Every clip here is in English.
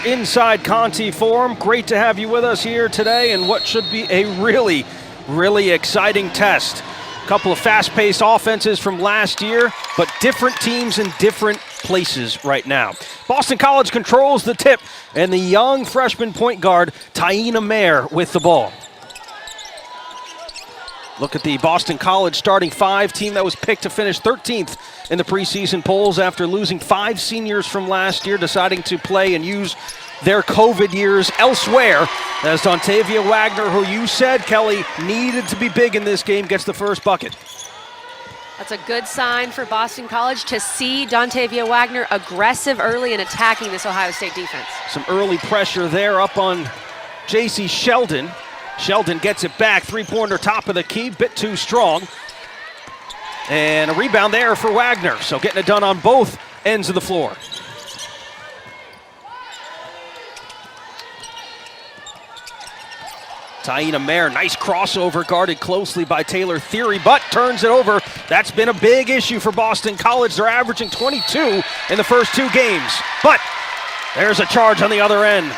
Inside Conti Forum. Great to have you with us here today in what should be a really exciting test. A couple of fast-paced offenses from last year, but different teams in different places right now. Boston College controls the tip, and the young freshman point guard, Taina Mayer, with the ball. Look at the Boston College starting five, team that was picked to finish 13th in the preseason polls after losing 5 seniors from last year, deciding to play and use their COVID years elsewhere. As Dontavia Wagner, who you said, Kelly, needed to be big in this game, gets the first bucket. That's a good sign for Boston College to see Dontavia Wagner aggressive early and attacking this Ohio State defense. Some early pressure there up on J.C. Sheldon. Sheldon gets it back, three-pointer top of the key, bit too strong. And a rebound there for Wagner, so getting it done on both ends of the floor. Taina Mayer, nice crossover, guarded closely by Taylor Thierry, but turns it over. That's been a big issue for Boston College. They're averaging 22 in the first 2 games, but there's a charge on the other end.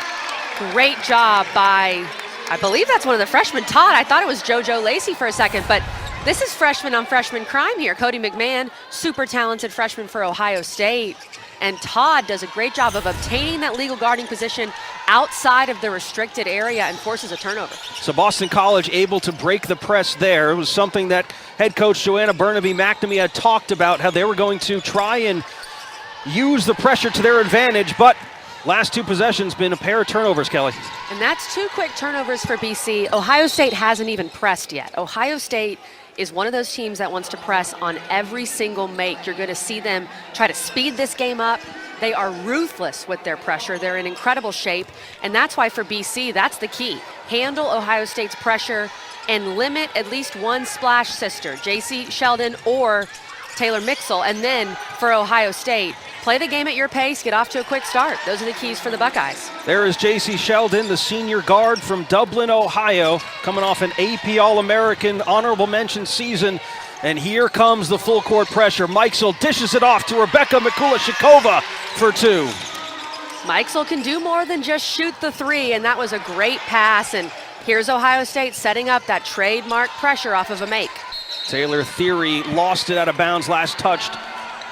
Great job by, I believe that's one of the freshmen, Todd. I thought it was JoJo Lacey for a second, but this is freshman on freshman crime here. Cody McMahon, super talented freshman for Ohio State. And Todd does a great job of obtaining that legal guarding position outside of the restricted area and forces a turnover. So Boston College able to break the press there. It was something that head coach Joanna Burnaby-McNamee had talked about, how they were going to try and use the pressure to their advantage, but last 2 possessions been a pair of turnovers, Kelly. And that's 2 quick turnovers for BC. Ohio State hasn't even pressed yet. Ohio State is one of those teams that wants to press on every single make. You're going to see them try to speed this game up. They are ruthless with their pressure. They're in incredible shape, and that's why for BC, that's the key. Handle Ohio State's pressure and limit at least one splash sister, J.C. Sheldon or Taylor Mixel, and then for Ohio State, play the game at your pace, get off to a quick start. Those are the keys for the Buckeyes. There is J.C. Sheldon, the senior guard from Dublin, Ohio, coming off an AP All-American honorable mention season. And here comes the full court pressure. Meixel dishes it off to Rebecca Mikulashikova for 2. Meixel can do more than just shoot the 3, and that was a great pass. And here's Ohio State setting up that trademark pressure off of a make. Taylor Thierry lost it out of bounds, last touched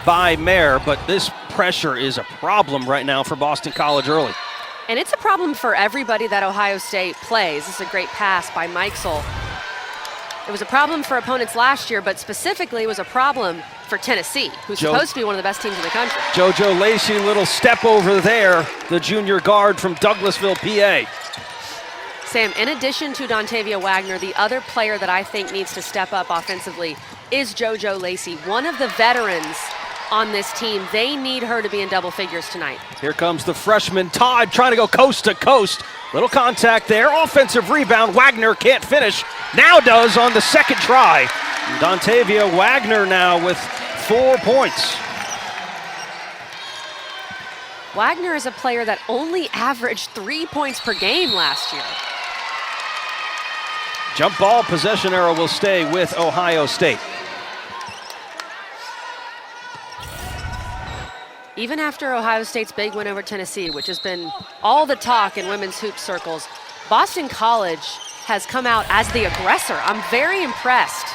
by Mayer, but this pressure is a problem right now for Boston College early. And it's a problem for everybody that Ohio State plays. This is a great pass by Meixel. It was a problem for opponents last year, but specifically it was a problem for Tennessee, who's supposed to be one of the best teams in the country. JoJo Lacey, little step over there, the junior guard from Douglasville, PA. Sam, in addition to Dontavia Wagner, the other player that I think needs to step up offensively is JoJo Lacey, one of the veterans on this team. They need her to be in double figures tonight. Here comes the freshman Todd trying to go coast to coast. Little contact there, offensive rebound. Wagner can't finish, now does on the second try. Dontavia Wagner now with 4 points. Wagner is a player that only averaged 3 points per game last year. Jump ball possession arrow will stay with Ohio State. Even after Ohio State's big win over Tennessee, which has been all the talk in women's hoop circles, Boston College has come out as the aggressor. I'm very impressed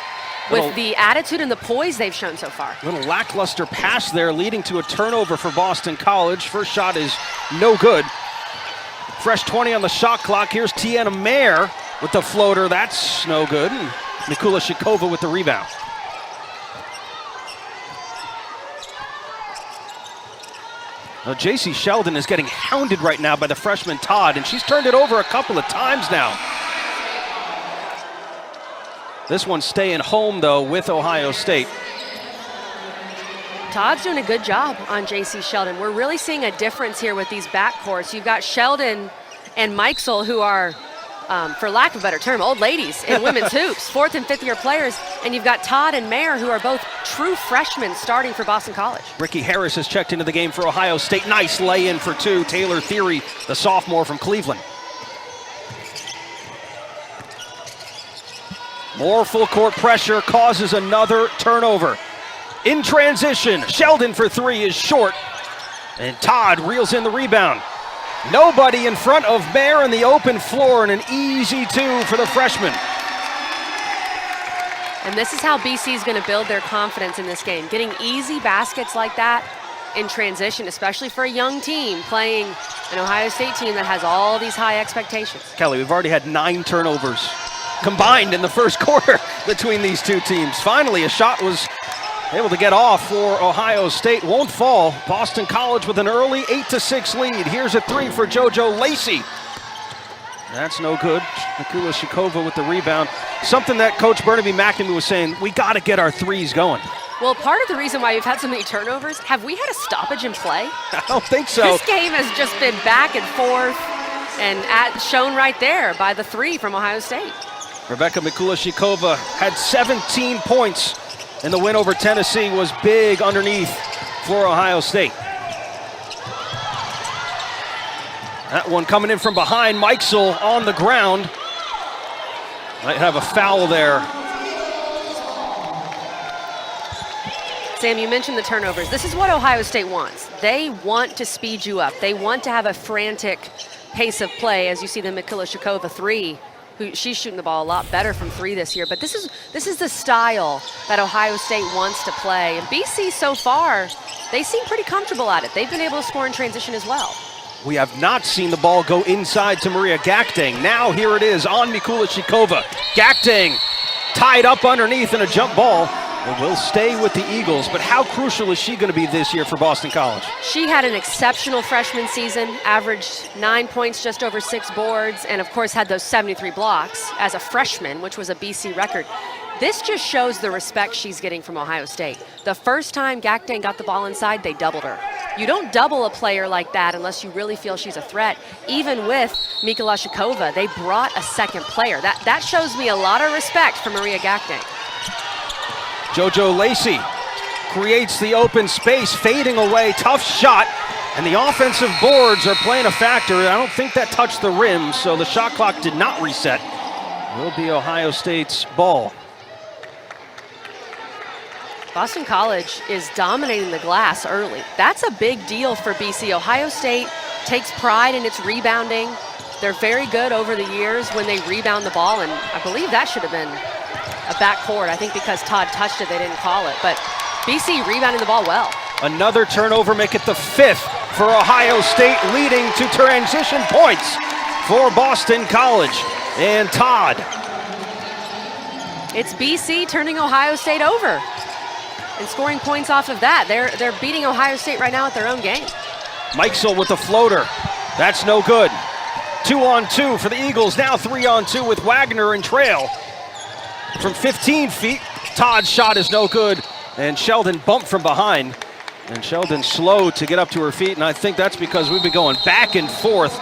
with the attitude and the poise they've shown so far. Little lackluster pass there leading to a turnover for Boston College. First shot is no good. Fresh 20 on the shot clock. Here's Taina Mayer with the floater. That's no good. And Mikulashikova with the rebound. Now, J.C. Sheldon is getting hounded right now by the freshman Todd, and she's turned it over a couple of times now. This one's staying home, though, with Ohio State. Todd's doing a good job on J.C. Sheldon. We're really seeing a difference here with these backcourts. You've got Sheldon and Meixel, who are, for lack of a better term, old ladies in women's hoops, 4th and 5th year players. And you've got Todd and Mayer, who are both true freshmen starting for Boston College. Ricky Harris has checked into the game for Ohio State. Nice lay-in for 2. Taylor Thierry, the sophomore from Cleveland. More full court pressure causes another turnover. In transition, Sheldon for 3 is short, and Todd reels in the rebound. Nobody in front of Mayer in the open floor, and an easy 2 for the freshman. And this is how BC is going to build their confidence in this game. Getting easy baskets like that in transition, especially for a young team playing an Ohio State team that has all these high expectations. Kelly, we've already had 9 turnovers combined in the first quarter between these two teams. Finally, a shot was able to get off for Ohio State. Won't fall. Boston College with an early 8-6 lead. Here's a 3 for JoJo Lacey. That's no good. Mikulicikova with the rebound. Something that Coach Burnaby McNamee was saying, we got to get our threes going. Well, part of the reason why we've had so many turnovers, have we had a stoppage in play? I don't think so. This game has just been back and forth, and shown right there by the 3 from Ohio State. Rebecca Mikulicikova had 17 points, and the win over Tennessee was big underneath for Ohio State. That one coming in from behind. Mikesell on the ground. Might have a foul there. Sam, you mentioned the turnovers. This is what Ohio State wants. They want to speed you up. They want to have a frantic pace of play, as you see the Mikulicikova 3. She's shooting the ball a lot better from 3 this year. But this is the style that Ohio State wants to play. And BC so far, they seem pretty comfortable at it. They've been able to score in transition as well. We have not seen the ball go inside to Maria Gakdang. Now here it is on Mikulicikova. Gakdang tied up underneath in a jump ball. It will stay with the Eagles, but how crucial is she going to be this year for Boston College? She had an exceptional freshman season, averaged 9 points, just over 6 boards, and of course had those 73 blocks as a freshman, which was a BC record. This just shows the respect she's getting from Ohio State. The first time Gakdang got the ball inside, they doubled her. You don't double a player like that unless you really feel she's a threat. Even with Mikulicikova, they brought a second player. That shows me a lot of respect for Maria Gakdang. JoJo Lacey creates the open space, fading away, tough shot, and the offensive boards are playing a factor. I don't think that touched the rim, so the shot clock did not reset. Will be Ohio State's ball. Boston College is dominating the glass early. That's a big deal for BC. Ohio State takes pride in its rebounding. They're very good over the years when they rebound the ball, and I believe that should have been a backcourt. I think because Todd touched it, they didn't call it, but BC rebounding the ball well. Another turnover, make it the 5th for Ohio State, leading to transition points for Boston College and Todd. It's BC turning Ohio State over and scoring points off of that. They're beating Ohio State right now at their own game. Mikesell with the floater. That's no good. 2-on-2 for the Eagles. Now 3-on-2 with Wagner and Trail. From 15 feet, Todd's shot is no good. And Sheldon bumped from behind. And Sheldon slow to get up to her feet. And I think that's because we've been going back and forth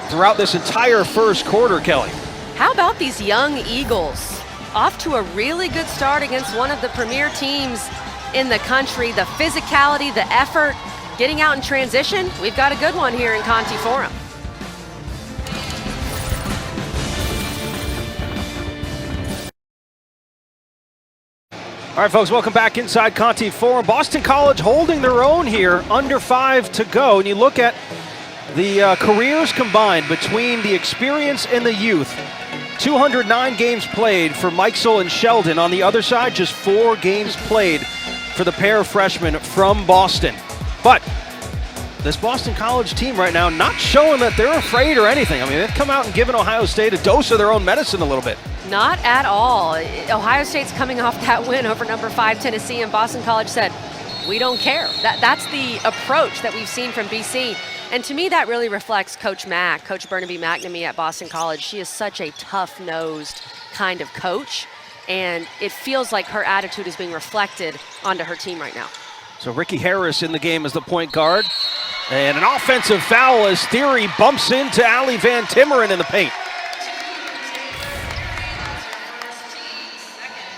throughout this entire first quarter, Kelly. How about these young Eagles? Off to a really good start against one of the premier teams in the country. The physicality, the effort, getting out in transition. We've got a good one here in Conti Forum. All right, folks, welcome back inside Conti Forum. Boston College holding their own here, under 5 to go. And you look at the careers combined between the experience and the youth. 209 games played for Mikesell and Sheldon. On the other side, just 4 games played for the pair of freshmen from Boston. But this Boston College team right now not showing that they're afraid or anything. I mean, they've come out and given Ohio State a dose of their own medicine a little bit. Not at all. Ohio State's coming off that win over number 5 Tennessee, and Boston College said, we don't care. That's the approach that we've seen from BC. And to me, that really reflects Coach Burnaby McNamee at Boston College. She is such a tough-nosed kind of coach, and it feels like her attitude is being reflected onto her team right now. So Ricky Harris in the game as the point guard. And an offensive foul as Theory bumps into Allie Van Timmeren in the paint.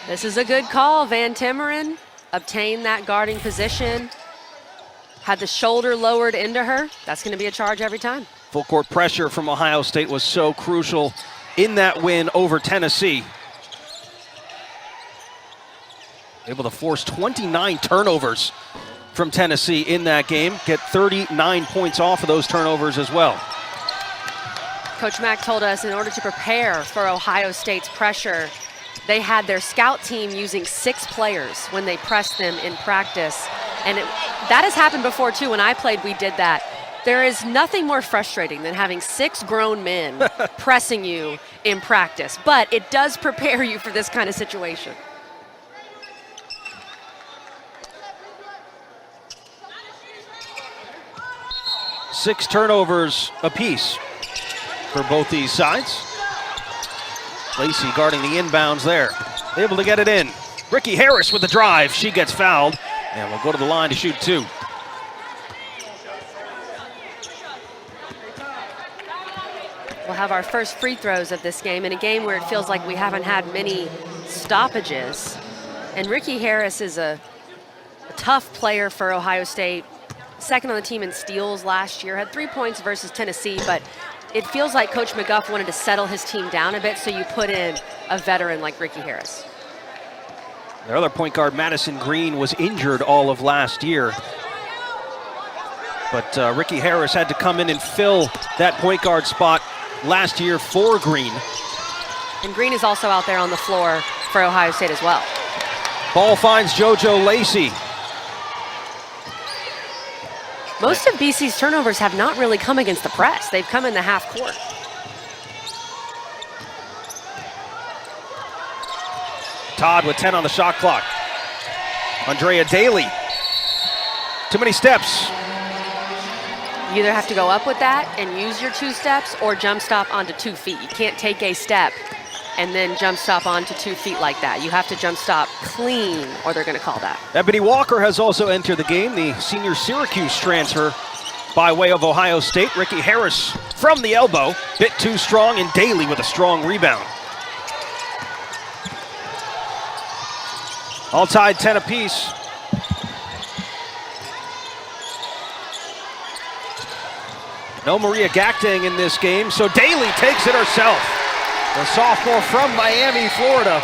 This is a good call. Van Timmeren obtained that guarding position. Had the shoulder lowered into her. That's going to be a charge every time. Full court pressure from Ohio State was so crucial in that win over Tennessee. Able to force 29 turnovers from Tennessee in that game, get 39 points off of those turnovers as well. Coach Mack told us in order to prepare for Ohio State's pressure, they had their scout team using 6 players when they pressed them in practice. And that has happened before too. When I played, we did that. There is nothing more frustrating than having 6 grown men pressing you in practice, but it does prepare you for this kind of situation. Six turnovers apiece for both these sides. Lacey guarding the inbounds there. Able to get it in. Ricky Harris with the drive. She gets fouled and will go to the line to shoot 2. We'll have our first free throws of this game in a game where it feels like we haven't had many stoppages. And Ricky Harris is a tough player for Ohio State. Second on the team in steals last year, had 3 points versus Tennessee, but it feels like Coach McGuff wanted to settle his team down a bit, so you put in a veteran like Ricky Harris. Their other point guard, Madison Green, was injured all of last year. But Ricky Harris had to come in and fill that point guard spot last year for Green. And Green is also out there on the floor for Ohio State as well. Ball finds JoJo Lacey. Most of BC's turnovers have not really come against the press. They've come in the half court. Todd with 10 on the shot clock. Andrea Daly. Too many steps. You either have to go up with that and use your 2 steps or jump stop onto 2 feet. You can't take a step and then jump stop onto 2 feet like that. You have to jump stop clean or they're going to call that. Ebony Walker has also entered the game, the senior Syracuse transfer by way of Ohio State. Ricky Harris from the elbow, bit too strong, and Daly with a strong rebound. All tied 10 apiece. No Maria Gacktang in this game, so Daly takes it herself. The sophomore from Miami, Florida.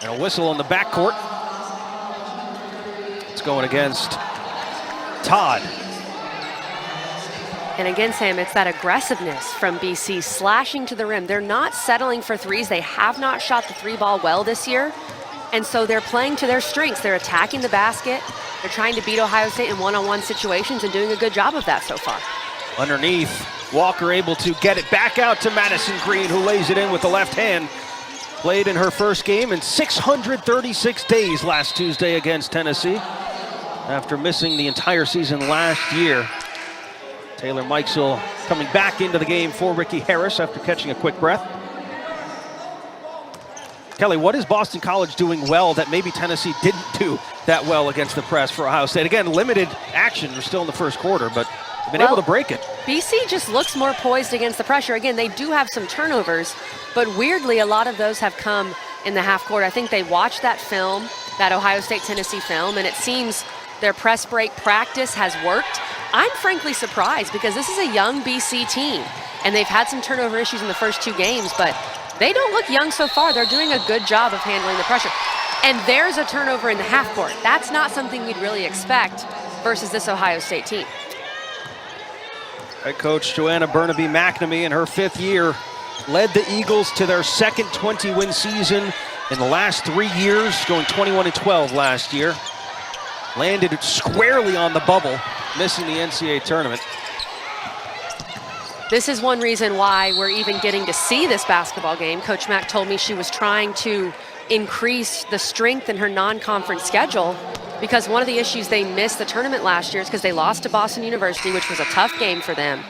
And a whistle on the backcourt. It's going against Todd. And against him, it's that aggressiveness from BC, slashing to the rim. They're not settling for threes. They have not shot the 3-ball well this year. And so they're playing to their strengths. They're attacking the basket. They're trying to beat Ohio State in one-on-one situations and doing a good job of that so far. Underneath, Walker able to get it back out to Madison Green, who lays it in with the left hand. Played in her first game in 636 days last Tuesday against Tennessee, after missing the entire season last year. Taylor Mikesell coming back into the game for Ricky Harris after catching a quick breath. Kelly, what is Boston College doing well that maybe Tennessee didn't do that well against the press for Ohio State? Again, limited action. We're still in the first quarter, but they've been able to break it. BC just looks more poised against the pressure. Again, they do have some turnovers, but weirdly, a lot of those have come in the half court. I think they watched that film, that Ohio State-Tennessee film, and it seems their press break practice has worked. I'm frankly surprised because this is a young BC team, and they've had some turnover issues in the first 2 games, but they don't look young so far. They're doing a good job of handling the pressure. And there's a turnover in the half court. That's not something we'd really expect versus this Ohio State team. Head coach Joanna Burnaby McNamee in her 5th year led the Eagles to their second 20-win season in the last 3 years, going 21-12 last year. Landed squarely on the bubble, missing the NCAA tournament. This is one reason why we're even getting to see this basketball game. Coach Mack told me she was trying to increase the strength in her non-conference schedule because one of the issues they missed the tournament last year is because they lost to Boston University, which was a tough game for them,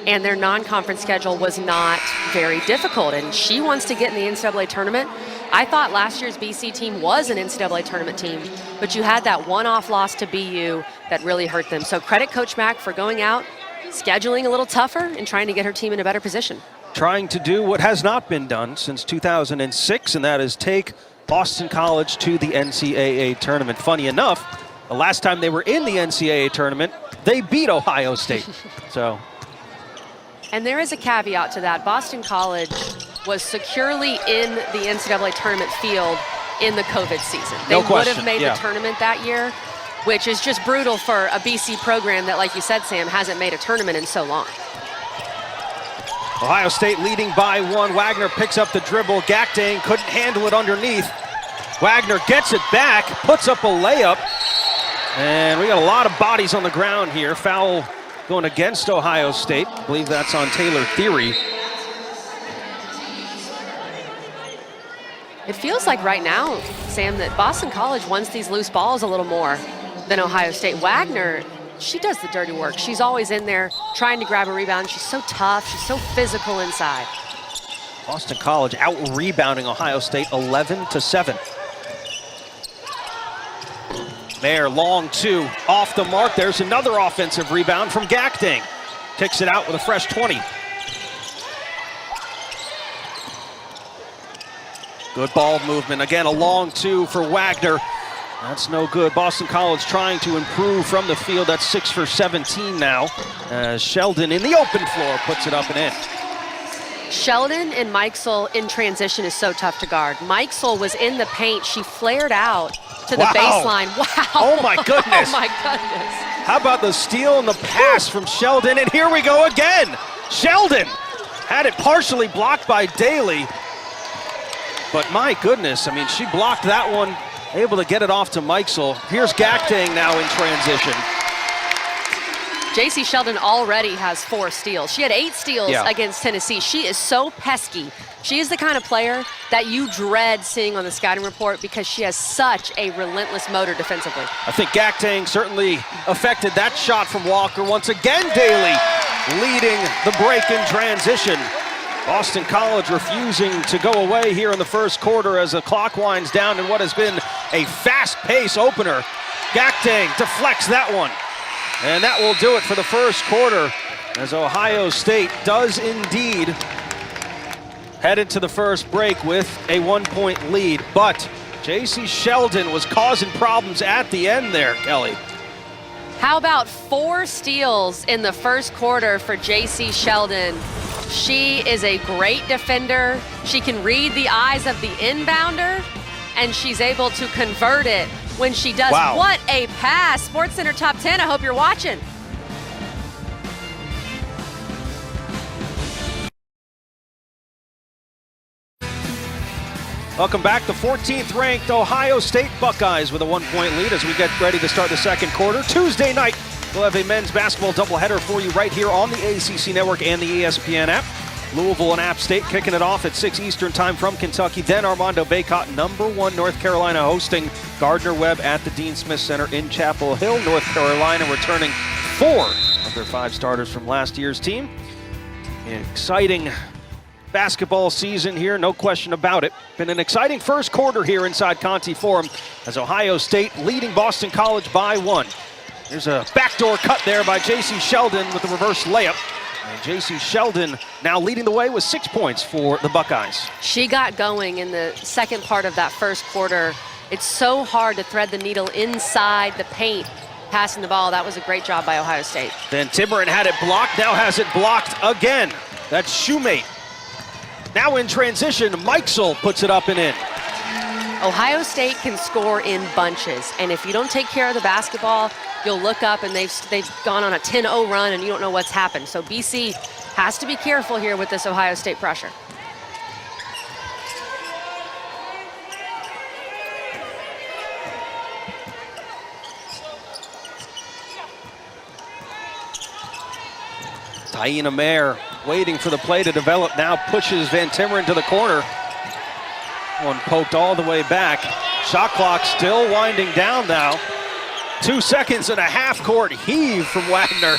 and their non-conference schedule was not very difficult, and she wants to get in the NCAA tournament. I thought last year's BC team was an NCAA tournament team, but you had that one-off loss to BU that really hurt them. So credit Coach Mack for going out, scheduling a little tougher, and trying to get her team in a better position. Trying to do what has not been done since 2006, and that is take Boston College to the NCAA tournament. Funny enough, the last time they were in the NCAA tournament, they beat Ohio State. And there is a caveat to that. Boston College was securely in the NCAA tournament field in the COVID season. They would have made the tournament that year, which is just brutal for a BC program that, like you said, Sam, hasn't made a tournament in so long. Ohio State leading by 1. Wagner picks up the dribble. Gakdang couldn't handle it underneath. Wagner gets it back, puts up a layup. And we got a lot of bodies on the ground here. Foul going against Ohio State. I believe that's on Taylor Theory. It feels like right now, Sam, that Boston College wants these loose balls a little more than Ohio State. Wagner, she does the dirty work. She's always in there trying to grab a rebound. She's so tough. She's so physical inside. Boston College out-rebounding Ohio State 11-7. There, long 2, off the mark. There's another offensive rebound from Gakdang. Kicks it out with a fresh 20. Good ball movement. Again, a long 2 for Wagner. That's no good. Boston College trying to improve from the field. That's 6 for 17 now. Sheldon in the open floor puts it up and in. Sheldon and Mikesell in transition is so tough to guard. Mikesell was in the paint. She flared out to the baseline. Wow. Oh my goodness. Oh my goodness. How about the steal and the pass from Sheldon? And here we go again. Sheldon had it partially blocked by Daly. But my goodness, I mean, she blocked that one, able to get it off to Mikesell. Here's Gakdang now in transition. JC Sheldon already has 4 steals. She had 8 steals against Tennessee. She is so pesky. She is the kind of player that you dread seeing on the scouting report because she has such a relentless motor defensively. I think Gakdang certainly affected that shot from Walker. Once again, Daly leading the break in transition. Boston College refusing to go away here in the first quarter as the clock winds down in what has been a fast-paced opener. Gakdang deflects that one. And that will do it for the first quarter as Ohio State does indeed head into the first break with a 1-point lead. But JC Sheldon was causing problems at the end there, Kelly. How about 4 steals in the first quarter for JC Sheldon? She is a great defender. She can read the eyes of the inbounder, and she's able to convert it when she does. Wow. What a pass. SportsCenter Top 10, I hope you're watching. Welcome back. The 14th ranked Ohio State Buckeyes with a 1-point lead as we get ready to start the second quarter. Tuesday night, we'll have a men's basketball doubleheader for you right here on the ACC Network and the ESPN app. Louisville and App State kicking it off at 6 Eastern time from Kentucky. Then Armando Bacot, #1 North Carolina, hosting Gardner-Webb at the Dean Smith Center in Chapel Hill. North Carolina returning 4 of their 5 starters from last year's team. An exciting basketball season here, no question about it. Been an exciting first quarter here inside Conti Forum as Ohio State leading Boston College by 1. There's a backdoor cut there by JC Sheldon with the reverse layup. And JC Sheldon now leading the way with 6 points for the Buckeyes. She got going in the second part of that first quarter. It's so hard to thread the needle inside the paint, passing the ball. That was a great job by Ohio State. Then Tiburon had it blocked, now has it blocked again. That's Shoemate. Now in transition, Mikesell puts it up and in. Ohio State can score in bunches, and if you don't take care of the basketball, you'll look up and they've gone on a 10-0 run and you don't know what's happened. So BC has to be careful here with this Ohio State pressure. Taina Mayer waiting for the play to develop, now pushes Van Timmeren to the corner. One poked all the way back. Shot clock still winding down now. 2 seconds and a half court heave from Wagner.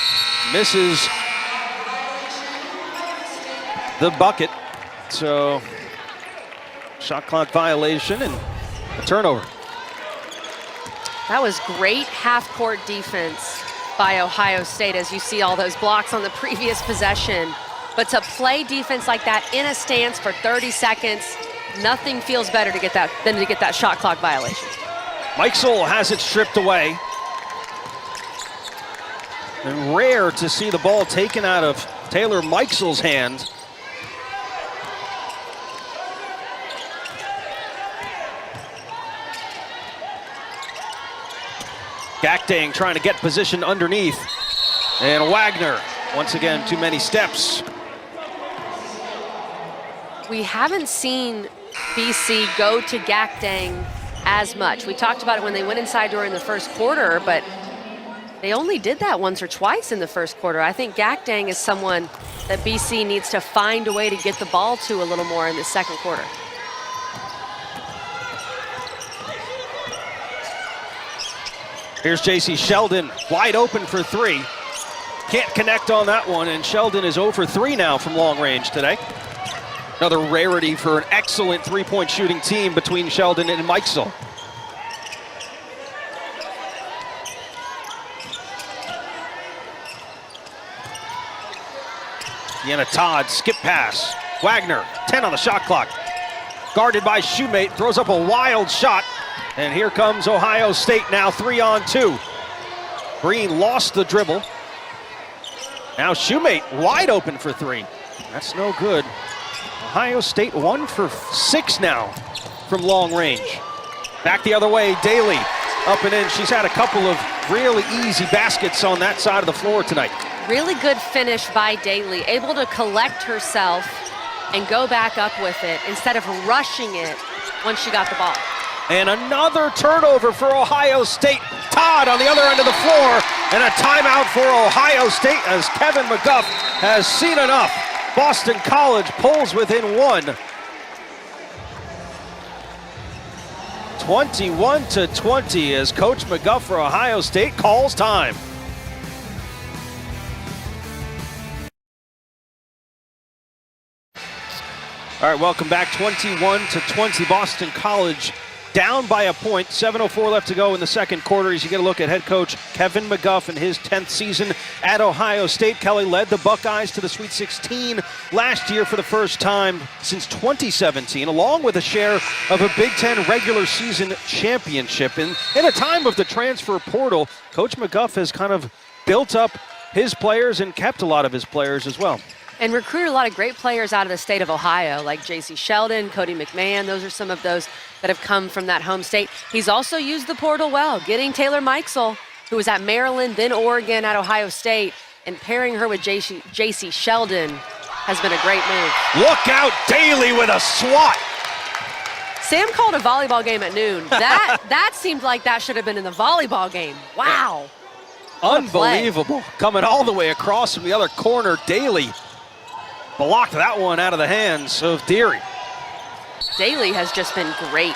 Misses the bucket. So shot clock violation and a turnover. That was great half-court defense by Ohio State as you see all those blocks on the previous possession. But to play defense like that in a stance for 30 seconds, nothing feels better to get that than to get that shot clock violation. Mikesell has it stripped away. And rare to see the ball taken out of Taylor Mikesell's hand. Gakdang trying to get position underneath. And Wagner, once again, too many steps. We haven't seen BC go to Gakdang as much. We talked about it when they went inside during the first quarter, but they only did that once or twice in the first quarter. I think Gakdang is someone that BC needs to find a way to get the ball to a little more in the second quarter. Here's J.C. Sheldon, wide open for three. Can't connect on that one, and Sheldon is 0 for 3 now from long range today. Another rarity for an excellent three-point shooting team between Sheldon and Mikesell. Deanna Todd, skip pass. Wagner, 10 on the shot clock. Guarded by Shoemate, throws up a wild shot. And here comes Ohio State now, 3-on-2. Green lost the dribble. Now Shoemate wide open for three. That's no good. Ohio State 1 for 6 now from long range. Back the other way, Daly up and in. She's had a couple of really easy baskets on that side of the floor tonight. Really good finish by Daly, able to collect herself and go back up with it instead of rushing it once she got the ball. And another turnover for Ohio State. Todd on the other end of the floor, and a timeout for Ohio State as Kevin McGuff has seen enough. Boston College pulls within one. 21-20 as Coach McGuff for Ohio State calls time. All right, welcome back. 21-20, Boston College down by a point. 7:04 left to go in the second quarter as you get a look at head coach Kevin McGuff in his 10th season at Ohio State. Kelly led the Buckeyes to the Sweet 16 last year for the first time since 2017, along with a share of a Big Ten regular season championship. And in a time of the transfer portal, Coach McGuff has kind of built up his players and kept a lot of his players as well. And recruited a lot of great players out of the state of Ohio, like J.C. Sheldon, Cody McMahon. Those are some of those that have come from that home state. He's also used the portal well, getting Taylor Mikesell, who was at Maryland, then Oregon, at Ohio State, and pairing her with J.C. Sheldon has been a great move. Look out, Daly with a swat. Sam called a volleyball game at noon. That seemed like that should have been in the volleyball game. Wow. Unbelievable. Coming all the way across from the other corner, Daly blocked that one out of the hands of Deary. Daly has just been great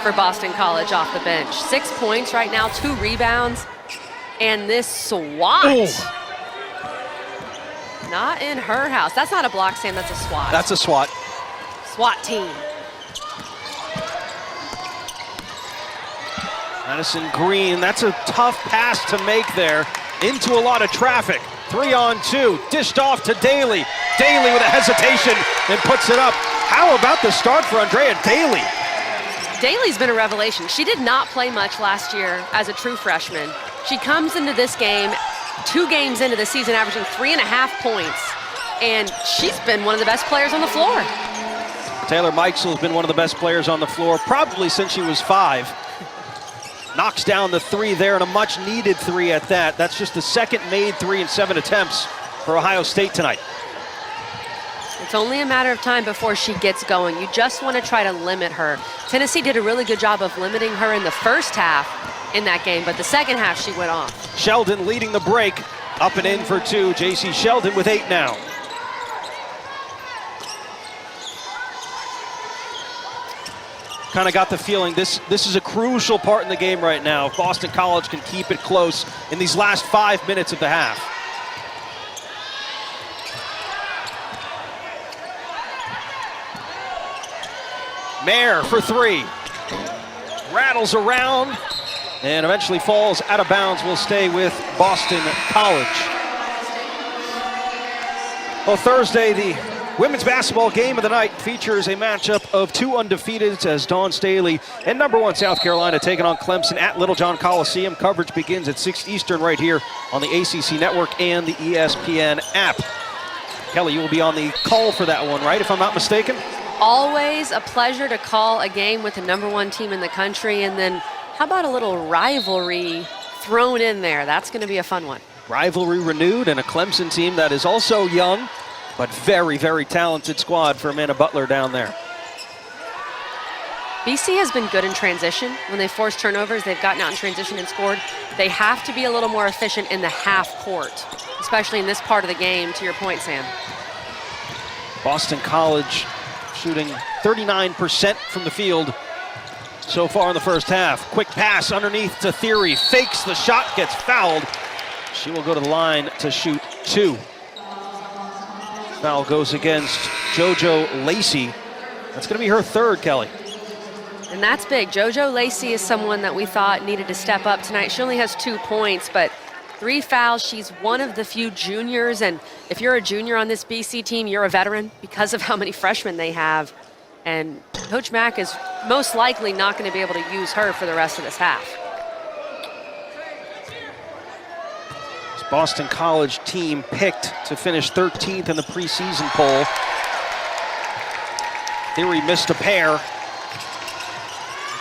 for Boston College off the bench. 6 points right now, 2 rebounds, and this swat. Ooh. Not in her house. That's not a block, Sam, that's a swat. That's a swat. SWAT team. Madison Green, that's a tough pass to make there into a lot of traffic. 3-on-2, dished off to Daly. Daly with a hesitation and puts it up. How about the start for Andrea Daly? Daly's been a revelation. She did not play much last year as a true freshman. She comes into this game, 2 games into the season, averaging 3.5 points, and she's been one of the best players on the floor. Taylor Mikesell has been one of the best players on the floor probably since she was 5. Knocks down the 3 there, and a much-needed 3 at that. That's just the second made 3 in 7 attempts for Ohio State tonight. It's only a matter of time before she gets going. You just want to try to limit her. Tennessee did a really good job of limiting her in the first half in that game, but the second half she went off. Sheldon leading the break, up and in for 2. J.C. Sheldon with 8 now. Kind of got the feeling this is a crucial part in the game right now. If Boston College can keep it close in these last 5 minutes of the half. Mayer for 3. Rattles around and eventually falls out of bounds. Will stay with Boston College. Well, Thursday, the women's basketball game of the night features a matchup of 2 undefeateds as Dawn Staley and number 1 South Carolina taking on Clemson at Littlejohn Coliseum. Coverage begins at 6 Eastern right here on the ACC Network and the ESPN app. Kelly, you will be on the call for that one, right, if I'm not mistaken? Always a pleasure to call a game with the number 1 team in the country, and then how about a little rivalry thrown in there. That's going to be a fun one. Rivalry renewed, and a Clemson team that is also young, but very, very talented squad for Amanda Butler down there. BC has been good in transition. When they force turnovers, they've gotten out in transition and scored. They have to be a little more efficient in the half court, especially in this part of the game, to your point, Sam. Boston College shooting 39% from the field so far in the first half. Quick pass underneath to Theory, fakes the shot, gets fouled. She will go to the line to shoot 2. Foul goes against JoJo Lacey. That's going to be her 3rd, Kelly. And that's big. JoJo Lacey is someone that we thought needed to step up tonight. She only has 2 points, but 3 fouls. She's one of the few juniors, and if you're a junior on this BC team, you're a veteran because of how many freshmen they have. And Coach Mack is most likely not going to be able to use her for the rest of this half. This Boston College team picked to finish 13th in the preseason poll. Theory missed a pair.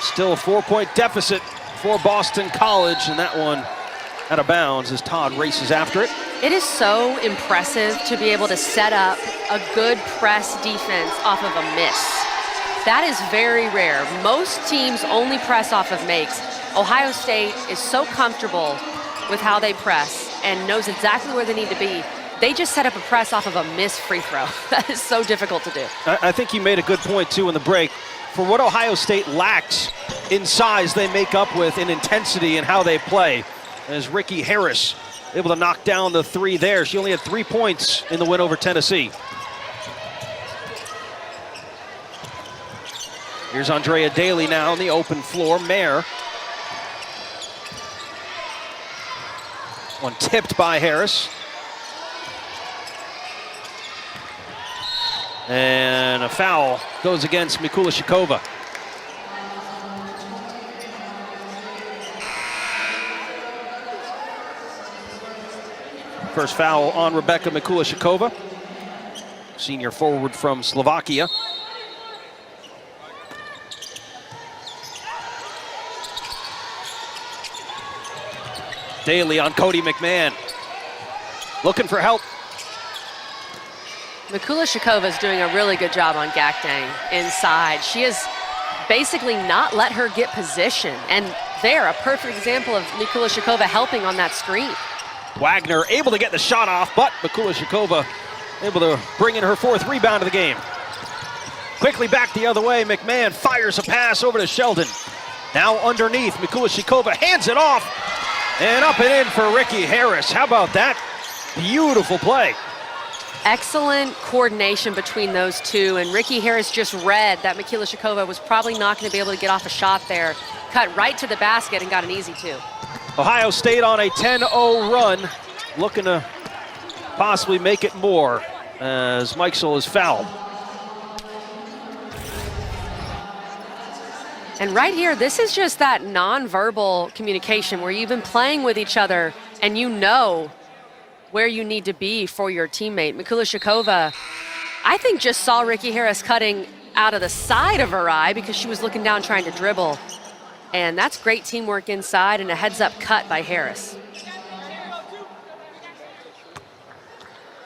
Still a 4-point deficit for Boston College, and that one out of bounds as Todd races after it. It is so impressive to be able to set up a good press defense off of a miss. That is very rare. Most teams only press off of makes. Ohio State is so comfortable with how they press and knows exactly where they need to be. They just set up a press off of a missed free throw. That is so difficult to do. I think you made a good point, too, in the break. For what Ohio State lacks in size, they make up with in intensity and how they play. As Ricky Harris able to knock down the 3 there. She only had 3 points in the win over Tennessee. Here's Andrea Daly now on the open floor. Mayer. One tipped by Harris. And a foul goes against Mikula Shikova. First foul on Rebecca Mikula Shikova, senior forward from Slovakia. Daly on Cody McMahon, looking for help. Mikula Shikova is doing a really good job on Gakdang inside. She has basically not let her get position. And there, a perfect example of Mikula Shikova helping on that screen. Wagner able to get the shot off, but Mikula Shikova able to bring in her 4th rebound of the game. Quickly back the other way, McMahon fires a pass over to Sheldon. Now underneath, Mikula Shikova hands it off, and up and in for Ricky Harris. How about that? Beautiful play. Excellent coordination between those two, and Ricky Harris just read that Mikula Shikova was probably not going to be able to get off a shot there. Cut right to the basket and got an easy 2. Ohio State on a 10-0 run, looking to possibly make it more as Mikesell is fouled. And right here, this is just that nonverbal communication where you've been playing with each other and you know where you need to be for your teammate. Mikula Shikova, I think, just saw Ricky Harris cutting out of the side of her eye because she was looking down trying to dribble. And that's great teamwork inside and a heads-up cut by Harris.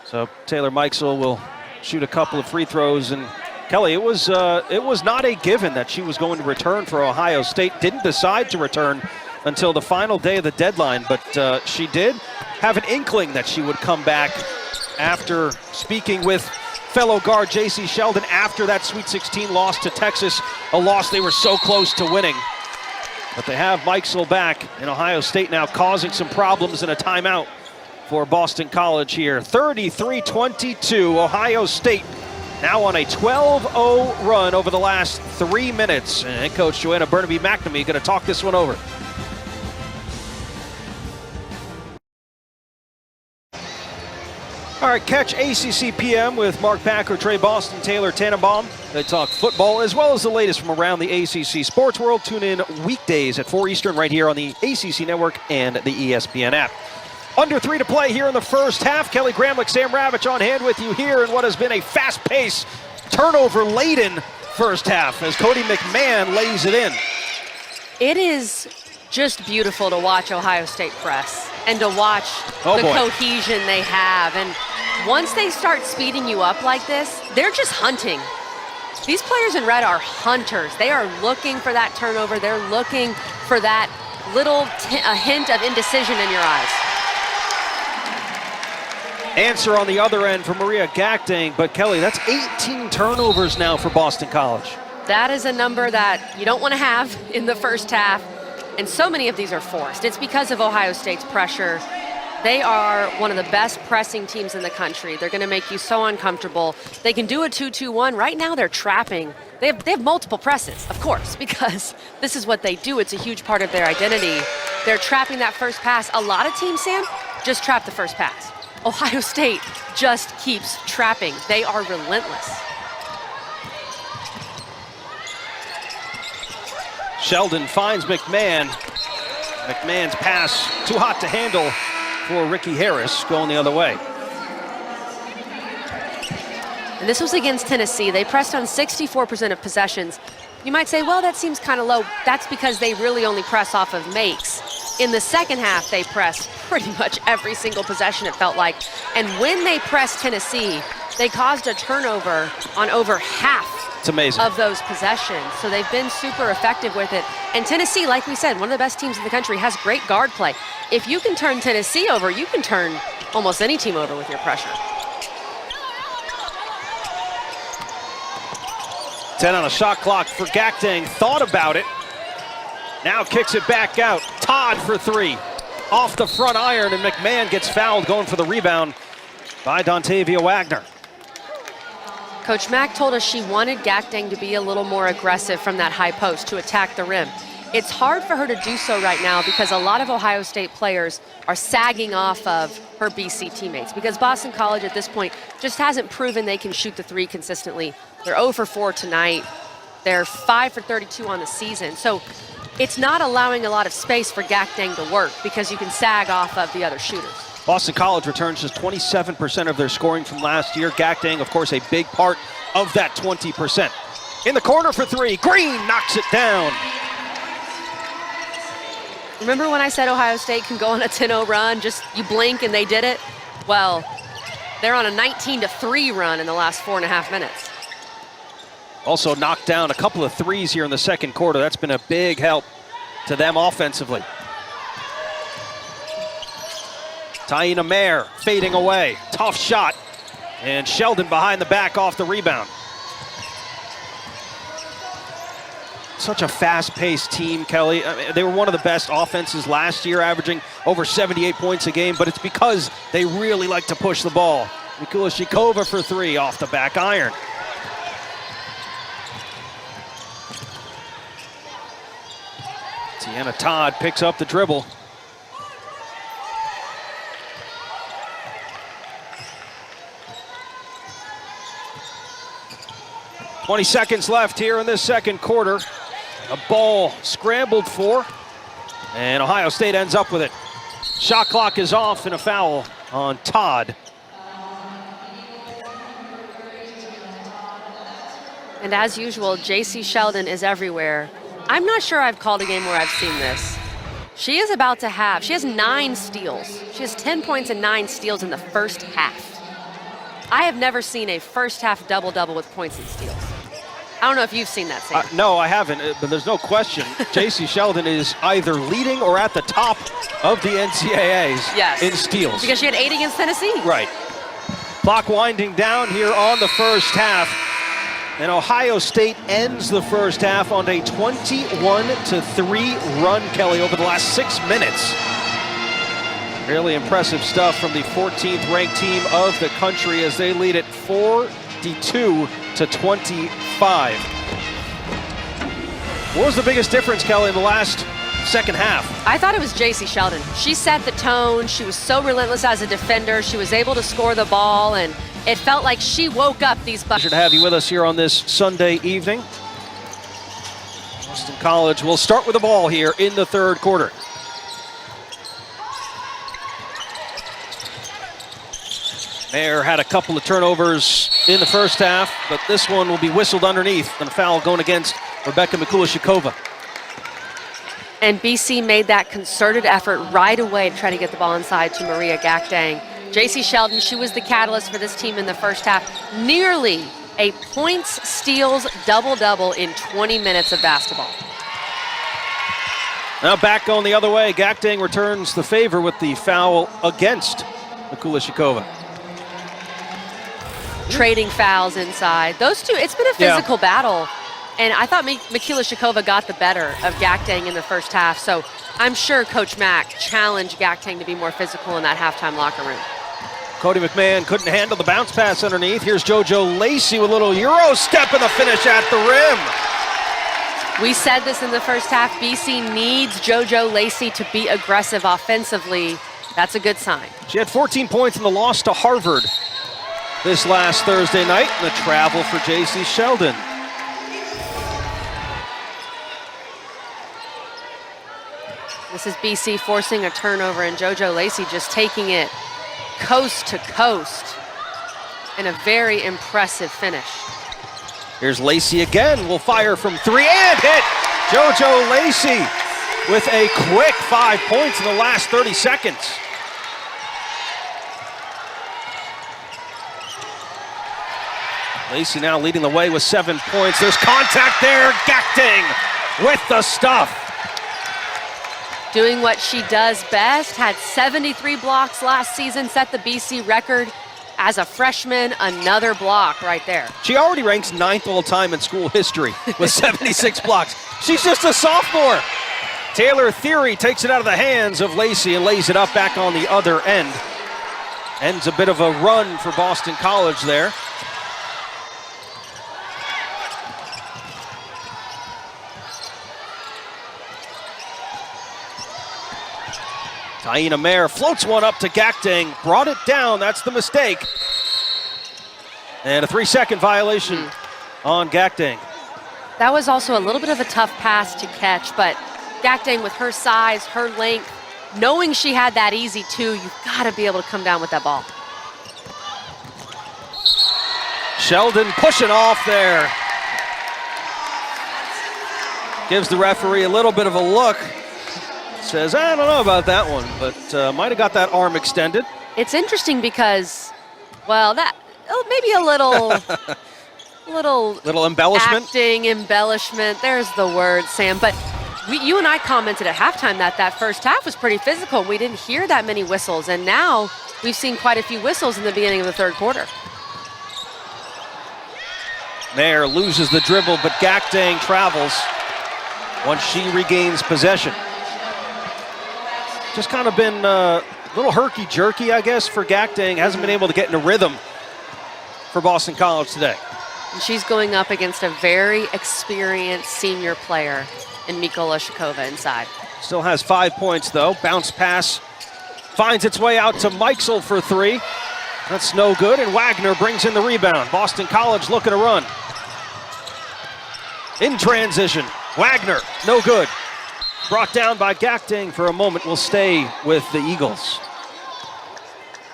So Taylor Mikesell will shoot a couple of free throws, and Kelly, it was not a given that she was going to return for Ohio State. Didn't decide to return until the final day of the deadline, but she did have an inkling that she would come back after speaking with fellow guard J.C. Sheldon after that Sweet 16 loss to Texas, a loss they were so close to winning. But they have Mikesell back, and Ohio State now causing some problems in a timeout for Boston College here. 33-22, Ohio State now on a 12-0 run over the last 3 minutes. And head coach Joanna Burnaby-McNamee going to talk this one over. All right, catch ACC PM with Mark Packer, Trey Boston, Taylor Tannenbaum. They talk football as well as the latest from around the ACC sports world. Tune in weekdays at 4 Eastern right here on the ACC Network and the ESPN app. Under 3 to play here in the first half. Kelly Gramlich, Sam Ravitch on hand with you here in what has been a fast-paced, turnover-laden first half as Cody McMahon lays it in. It is just beautiful to watch Ohio State press and to watch the cohesion they have. And once they start speeding you up like this, they're just hunting. These players in red are hunters. They are looking for that turnover. They're looking for that little a hint of indecision in your eyes. Answer on the other end for Maria Gakdang, but Kelly, that's 18 turnovers now for Boston College. That is a number that you don't want to have in the first half, and so many of these are forced. It's because of Ohio State's pressure. They are one of the best pressing teams in the country. They're going to make you so uncomfortable. They can do a 2-2-1. Right now they're trapping. They have multiple presses, of course, because this is what they do. It's a huge part of their identity. They're trapping that first pass. A lot of teams, Sam, just trap the first pass. Ohio State just keeps trapping. They are relentless. Sheldon finds McMahon. McMahon's pass too hot to handle for Ricky Harris, going the other way. And this was against Tennessee. They pressed on 64% of possessions. You might say, well, that seems kind of low. That's because they really only press off of makes. In the second half, they pressed pretty much every single possession, it felt like. And when they pressed Tennessee, they caused a turnover on over half it's amazing. Of those possessions. So they've been super effective with it. And Tennessee, like we said, one of the best teams in the country, has great guard play. If you can turn Tennessee over, you can turn almost any team over with your pressure. 10 on a shot clock for Gakdang. Thought about it. Now kicks it back out. Todd for three. Off the front iron, and McMahon gets fouled going for the rebound by Dontavia Wagner. Coach Mack told us she wanted Gakdang to be a little more aggressive from that high post to attack the rim. It's hard for her to do so right now because a lot of Ohio State players are sagging off of her BC teammates because Boston College at this point just hasn't proven they can shoot the three consistently. They're 0 for 4 tonight. They're 5 for 32 on the season. So it's not allowing a lot of space for Gakdang to work because you can sag off of the other shooters. Boston College returns just 27% of their scoring from last year. Gakdang, of course, a big part of that 20%. In the corner for three, Green knocks it down. Remember when I said Ohio State can go on a 10-0 run, just you blink and they did it? Well, they're on a 19-3 run in the last 4.5 minutes. Also knocked down a couple of threes here in the second quarter. That's been a big help to them offensively. Taina Mayer fading away. Tough shot. And Sheldon behind the back off the rebound. Such a fast-paced team, Kelly. I mean, they were one of the best offenses last year, averaging over 78 points a game, but it's because they really like to push the ball. Mikulášíková for three off the back iron. Tiana Todd picks up the dribble. "20 seconds left here in this second quarter. A ball scrambled for, and Ohio State ends up with it. Shot clock is off and a foul on Todd. And as usual, J.C. Sheldon is everywhere. I'm not sure I've called a game where I've seen this. She has 9 steals. She has 10 points and 9 steals in the first half. I have never seen a first half double-double with points and steals. I don't know if you've seen that, Sam. No, I haven't, but there's no question. J.C. Sheldon is either leading or at the top of the NCAAs in steals. Because she had 8 against Tennessee. Right. Clock winding down here on the first half. And Ohio State ends the first half on a 21-3 run, Kelly, over the last 6 minutes. Really impressive stuff from the 14th ranked team of the country as they lead it 42-25. What was the biggest difference, Kelly, in the last second half? I thought it was J.C. Sheldon. She set the tone. She was so relentless as a defender. She was able to score the ball, and it felt like she woke up these Buckeyes. Pleasure to have you with us here on this Sunday evening. Boston College will start with the ball here in the third quarter. Mayer had a couple of turnovers in the first half, but this one will be whistled underneath, and a foul going against Rebecca Mikulášíková. And BC made that concerted effort right away to try to get the ball inside to Maria Gakdang. JC Sheldon, she was the catalyst for this team in the first half. Nearly a points, steals, double-double in 20 minutes of basketball. Now back going the other way. Gakdang returns the favor with the foul against Mikulishikova. Trading fouls inside. Those two, it's been a physical battle. And I thought Mikulishikova got the better of Gakdang in the first half. So I'm sure Coach Mack challenged Gakdang to be more physical in that halftime locker room. Cody McMahon couldn't handle the bounce pass underneath. Here's JoJo Lacey with a little Euro step in the finish at the rim. We said this in the first half. BC needs JoJo Lacey to be aggressive offensively. That's a good sign. She had 14 points in the loss to Harvard this last Thursday night. And the travel for JC Sheldon. This is BC forcing a turnover, and JoJo Lacey just taking it coast to coast in a very impressive finish. Here's Lacey again, will fire from three and hit. JoJo Lacey with a quick 5 points in the last 30 seconds. Lacey now leading the way with 7 points. There's contact there, Gakdang with the stuff. Doing what she does best, had 73 blocks last season, set the BC record. As a freshman, another block right there. She already ranks 9th all time in school history with 76 blocks. She's just a sophomore. Taylor Theory takes it out of the hands of Lacey and lays it up back on the other end. Ends a bit of a run for Boston College there. Taina Mayer floats one up to Gakdang, brought it down, that's the mistake. And a 3-second violation on Gakdang. That was also a little bit of a tough pass to catch, but Gakdang with her size, her length, knowing she had that easy too, you've got to be able to come down with that ball. Sheldon pushing off there. Gives the referee a little bit of a look. Says, I don't know about that one, but might have got that arm extended. It's interesting because, well, that maybe a little, little embellishment. Acting embellishment. There's the word, Sam. But you and I commented at halftime that first half was pretty physical. We didn't hear that many whistles, and now we've seen quite a few whistles in the beginning of the third quarter. Mayer loses the dribble, but Gakdang travels once she regains possession. Just kind of been a little herky-jerky, I guess, for Gakdang. Hasn't been able to get in a rhythm for Boston College today. And she's going up against a very experienced senior player in Mikulishikova inside. Still has 5 points, though. Bounce pass finds its way out to Meixel for three. That's no good, and Wagner brings in the rebound. Boston College looking to run. In transition, Wagner, no good. Brought down by Gakdang for a moment, will stay with the Eagles.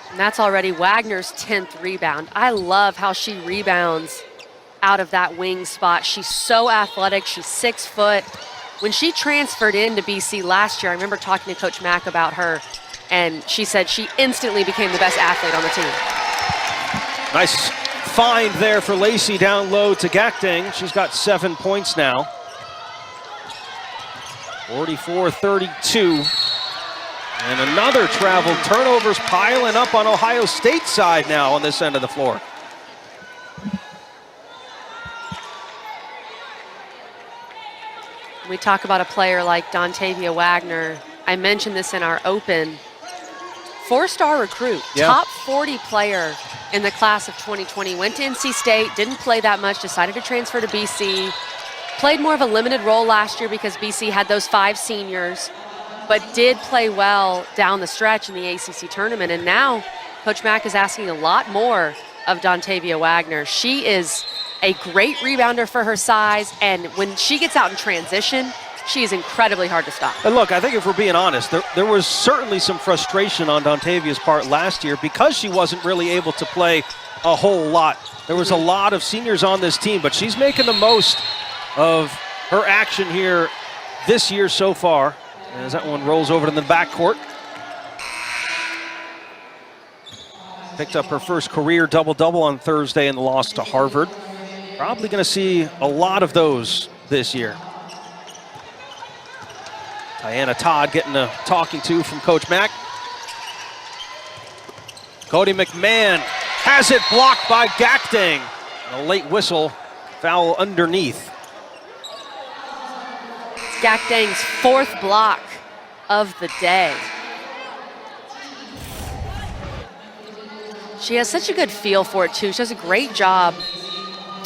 And that's already Wagner's 10th rebound. I love how she rebounds out of that wing spot. She's so athletic, she's 6 foot. When she transferred into BC last year, I remember talking to Coach Mack about her, and she said she instantly became the best athlete on the team. Nice find there for Lacey down low to Gakdang. She's got 7 points now. 44-32. And another travel. Turnovers piling up on Ohio State's side now on this end of the floor. We talk about a player like Dontavia Wagner. I mentioned this in our open. 4-star recruit, top 40 player in the class of 2020. Went to NC State, didn't play that much, decided to transfer to BC. Played more of a limited role last year because BC had those 5 seniors, but did play well down the stretch in the ACC tournament. And now Coach Mack is asking a lot more of Dontavia Wagner. She is a great rebounder for her size, and when she gets out in transition, she is incredibly hard to stop. And look, I think if we're being honest, there was certainly some frustration on Dontavia's part last year because she wasn't really able to play a whole lot. There was a lot of seniors on this team, but she's making the most of her action here this year so far. As that one rolls over to the backcourt. Picked up her first career double-double on Thursday in the loss to Harvard. Probably going to see a lot of those this year. Diana Todd getting a talking to from Coach Mack. Cody McMahon has it blocked by Gakdeng. A late whistle, foul underneath. It's Gakdeng's 4th block of the day. She has such a good feel for it too. She does a great job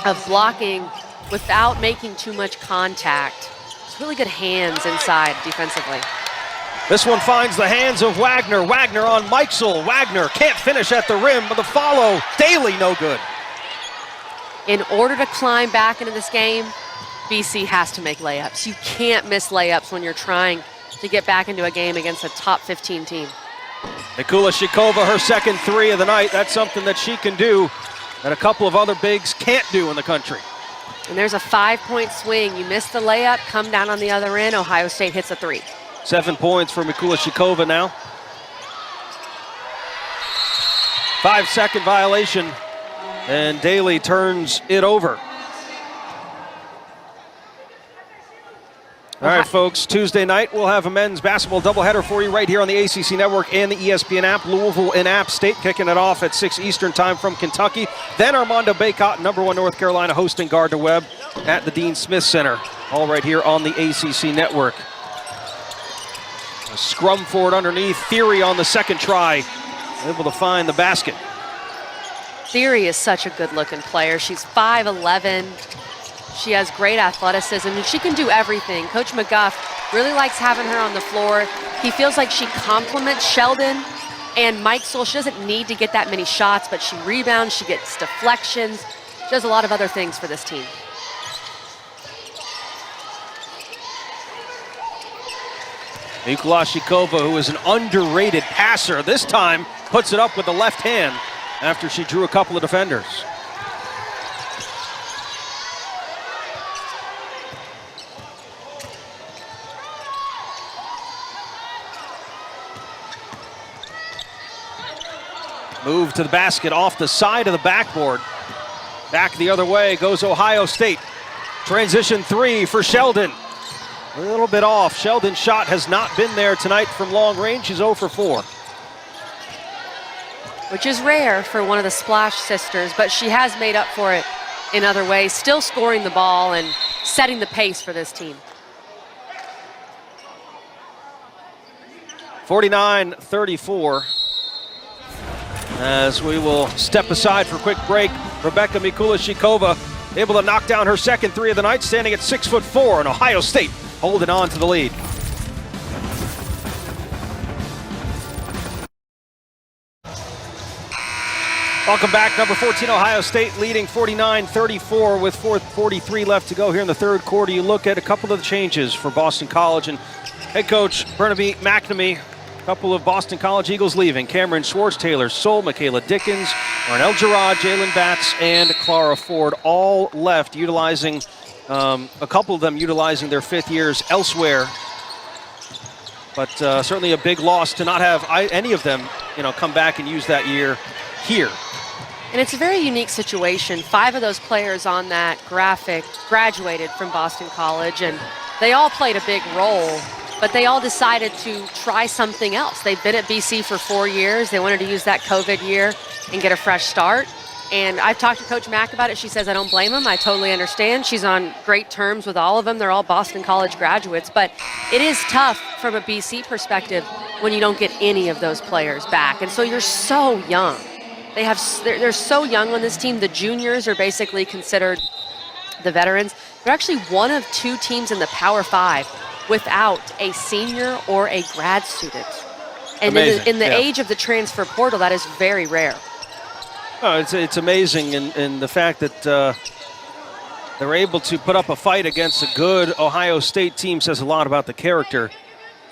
of blocking without making too much contact. It's really good hands inside defensively. This one finds the hands of Wagner. Wagner on Mikesell. Wagner can't finish at the rim, but the follow, Daly, no good. In order to climb back into this game, BC has to make layups. You can't miss layups when you're trying to get back into a game against a top 15 team. Mikula Shikova, her second 3 of the night. That's something that she can do that a couple of other bigs can't do in the country. And there's a 5-point swing. You miss the layup, come down on the other end, Ohio State hits a 3. 7 points for Mikula Shikova now. 5-second violation, and Daly turns it over. All right, folks, Tuesday night we'll have a men's basketball doubleheader for you right here on the ACC Network and the ESPN app. Louisville and App State kicking it off at 6 Eastern time from Kentucky. Then Armando Bacot, #1 North Carolina, hosting Gardner-Webb at the Dean Smith Center. All right here on the ACC Network. A scrum for it underneath. Theory on the second try, able to find the basket. Theory is such a good-looking player. She's 5'11". She has great athleticism, and she can do everything. Coach McGuff really likes having her on the floor. He feels like she complements Sheldon and Mikesell. She doesn't need to get that many shots, but she rebounds, she gets deflections. She does a lot of other things for this team. Mikula Shikova, who is an underrated passer, this time puts it up with the left hand after she drew a couple of defenders. Move to the basket off the side of the backboard. Back the other way goes Ohio State. Transition 3 for Sheldon. A little bit off. Sheldon's shot has not been there tonight from long range. She's 0 for 4. Which is rare for one of the Splash sisters, but she has made up for it in other ways, still scoring the ball and setting the pace for this team. 49-34. As we will step aside for a quick break, Rebecca Mikula Shikova able to knock down her second 3 of the night, standing at 6'4", and Ohio State holding on to the lead. Welcome back. Number 14, Ohio State leading 49-34 with 4:43 left to go here in the third quarter. You look at a couple of the changes for Boston College, and head coach Burnaby McNamee. A couple of Boston College Eagles leaving. Cameron Schwartz, Taylor Soule, Michaela Dickens, Arnell Gerard, Jalen Batts, and Clara Ford all left, utilizing a couple of them utilizing their 5th years elsewhere. But certainly a big loss to not have any of them, come back and use that year here. And it's a very unique situation. 5 of those players on that graphic graduated from Boston College, and they all played a big role, but they all decided to try something else. They've been at BC for 4 years. They wanted to use that COVID year and get a fresh start. And I've talked to Coach Mack about it. She says, I don't blame them. I totally understand. She's on great terms with all of them. They're all Boston College graduates. But it is tough from a BC perspective when you don't get any of those players back. And so you're so young. They're so young on this team. The juniors are basically considered the veterans. They're actually one of 2 teams in the Power 5 without a senior or a grad student. And in the age of the transfer portal, that is very rare. Oh, it's amazing, and the fact that they're able to put up a fight against a good Ohio State team says a lot about the character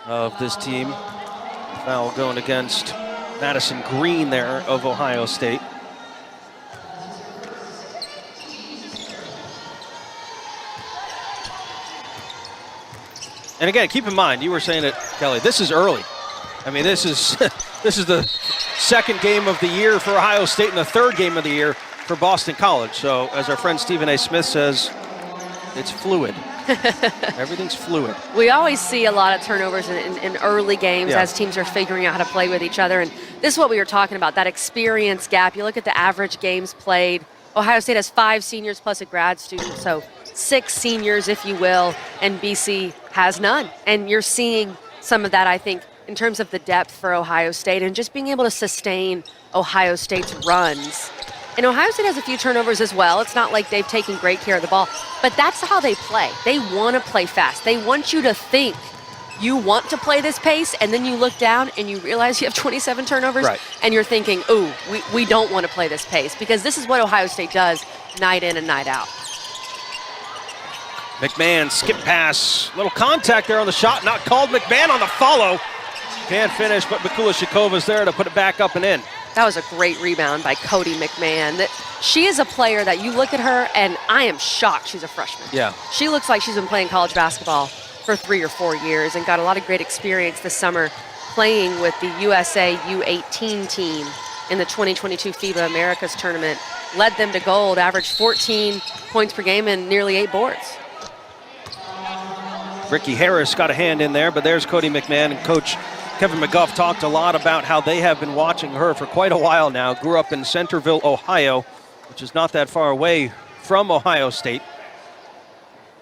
of this team. Foul going against Madison Green there of Ohio State. And again, keep in mind, you were saying it, Kelly, this is early. I mean, this is this is the second game of the year for Ohio State and the third game of the year for Boston College. So as our friend Stephen A. Smith says, it's fluid. Everything's fluid. We always see a lot of turnovers in early games as teams are figuring out how to play with each other. And this is what we were talking about, that experience gap. You look at the average games played. Ohio State has 5 seniors plus a grad student, so 6 seniors, if you will, and BC has none. And you're seeing some of that, I think, in terms of the depth for Ohio State and just being able to sustain Ohio State's runs. And Ohio State has a few turnovers as well. It's not like they've taken great care of the ball, but that's how they play. They want to play fast. They want you to think you want to play this pace, and then you look down and you realize you have 27 turnovers, and you're thinking, ooh, we don't want to play this pace, because this is what Ohio State does night in and night out. McMahon, skip pass, little contact there on the shot, not called. McMahon on the follow. Can't finish, but Mikula Shikova's there to put it back up and in. That was a great rebound by Cody McMahon. She is a player that you look at her, and I am shocked she's a freshman. Yeah. She looks like she's been playing college basketball for 3 or 4 years and got a lot of great experience this summer playing with the USA U18 team in the 2022 FIBA Americas tournament. Led them to gold, averaged 14 points per game and nearly 8 boards. Ricky Harris got a hand in there, but there's Cody McMahon, and Coach Kevin McGuff talked a lot about how they have been watching her for quite a while now. Grew up in Centerville, Ohio, which is not that far away from Ohio State,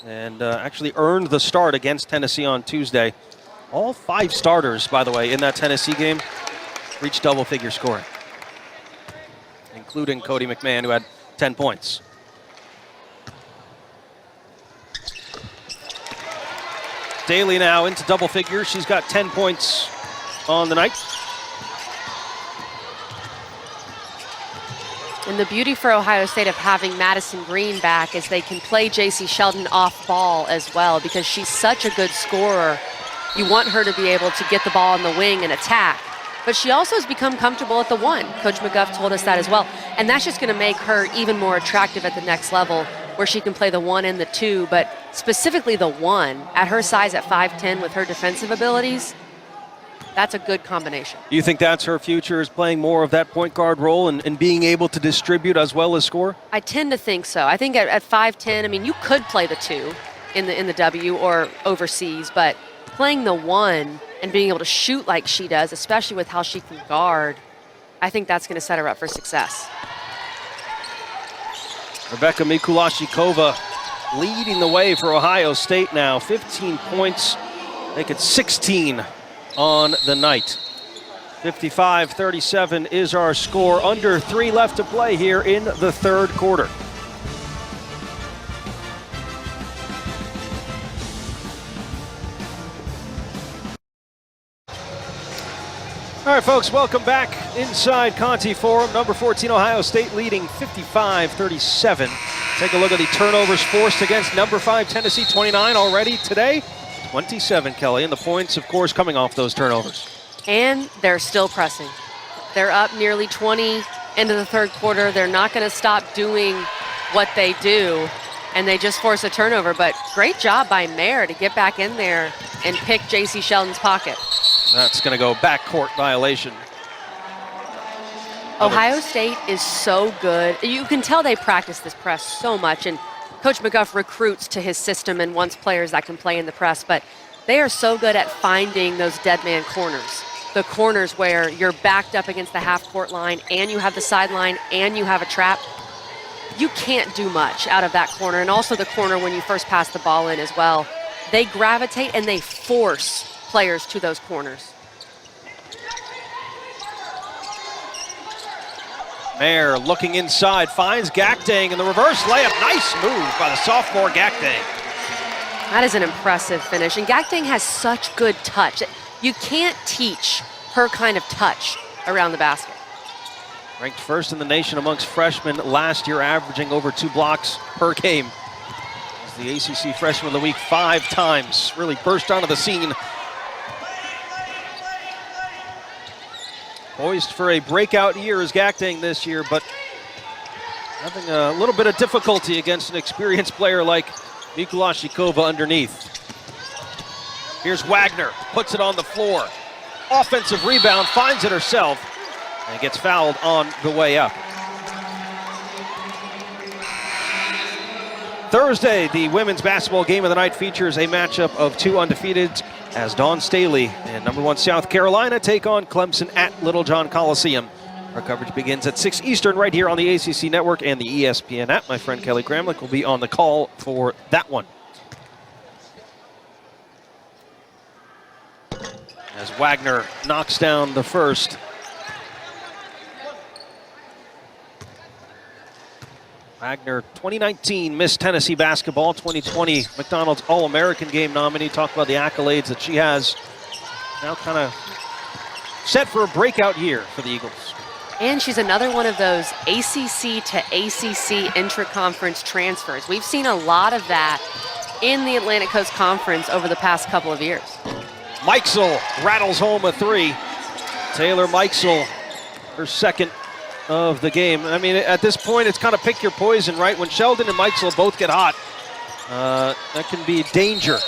and actually earned the start against Tennessee on Tuesday. All 5 starters, by the way, in that Tennessee game reached double-figure scoring, including Cody McMahon, who had 10 points. Daly now into double figures. She's got 10 points on the night. And the beauty for Ohio State of having Madison Green back is they can play J.C. Sheldon off ball as well, because she's such a good scorer. You want her to be able to get the ball on the wing and attack. But she also has become comfortable at the 1. Coach McGuff told us that as well. And that's just going to make her even more attractive at the next level, where she can play the 1 and the 2, but specifically the 1 at her size at 5'10" with her defensive abilities. That's a good combination. You think that's her future, is playing more of that point guard role and being able to distribute as well as score? I tend to think so. I think at 5'10", I mean, you could play the 2 in the W or overseas, but playing the 1 and being able to shoot like she does, especially with how she can guard, I think that's going to set her up for success. Rebecca Mikulashikova leading the way for Ohio State now. 15 points, make it 16 on the night. 55-37 is our score. Under 3 left to play here in the third quarter. All right, folks, welcome back inside Conti Forum. Number 14, Ohio State leading 55-37. Take a look at the turnovers forced against number 5, Tennessee, 29 already today. 27, Kelly, and the points, of course, coming off those turnovers. And they're still pressing. They're up nearly 20 into the third quarter. They're not going to stop doing what they do, and they just force a turnover. But great job by Mayer to get back in there and pick J.C. Sheldon's pocket. That's going to go backcourt violation. Ohio State is so good. You can tell they practice this press so much, and Coach McGuff recruits to his system and wants players that can play in the press, but they are so good at finding those dead man corners. The corners where you're backed up against the half-court line and you have the sideline and you have a trap. You can't do much out of that corner, and also the corner when you first pass the ball in as well. They gravitate and they force players to those corners. Mayer looking inside, finds Gakdang in the reverse layup. Nice move by the sophomore Gakdang. That is an impressive finish, and Gakdang has such good touch. You can't teach her kind of touch around the basket. Ranked first in the nation amongst freshmen last year, averaging over 2 blocks per game. As the ACC Freshman of the Week 5 times, really burst onto the scene. Poised for a breakout year as Gakdang this year, but having a little bit of difficulty against an experienced player like Mikulashikova underneath. Here's Wagner, puts it on the floor. Offensive rebound, finds it herself, and gets fouled on the way up. Thursday, the women's basketball game of the night features a matchup of two undefeateds as Dawn Staley and number 1 South Carolina take on Clemson at Littlejohn Coliseum. Our coverage begins at 6 Eastern right here on the ACC Network and the ESPN app. My friend Kelly Gramlich will be on the call for that one. As Wagner knocks down the first. Wagner, 2019 Miss Tennessee basketball, 2020 McDonald's All-American game nominee. Talk about the accolades that she has. Now kind of set for a breakout year for the Eagles. And she's another one of those ACC to ACC intra-conference transfers. We've seen a lot of that in the Atlantic Coast Conference over the past couple of years. Mikesell rattles home a 3. Taylor Mikesell, her second of the game. I mean, at this point, it's kind of pick your poison, right? When Sheldon and Mikesell both get hot, that can be danger.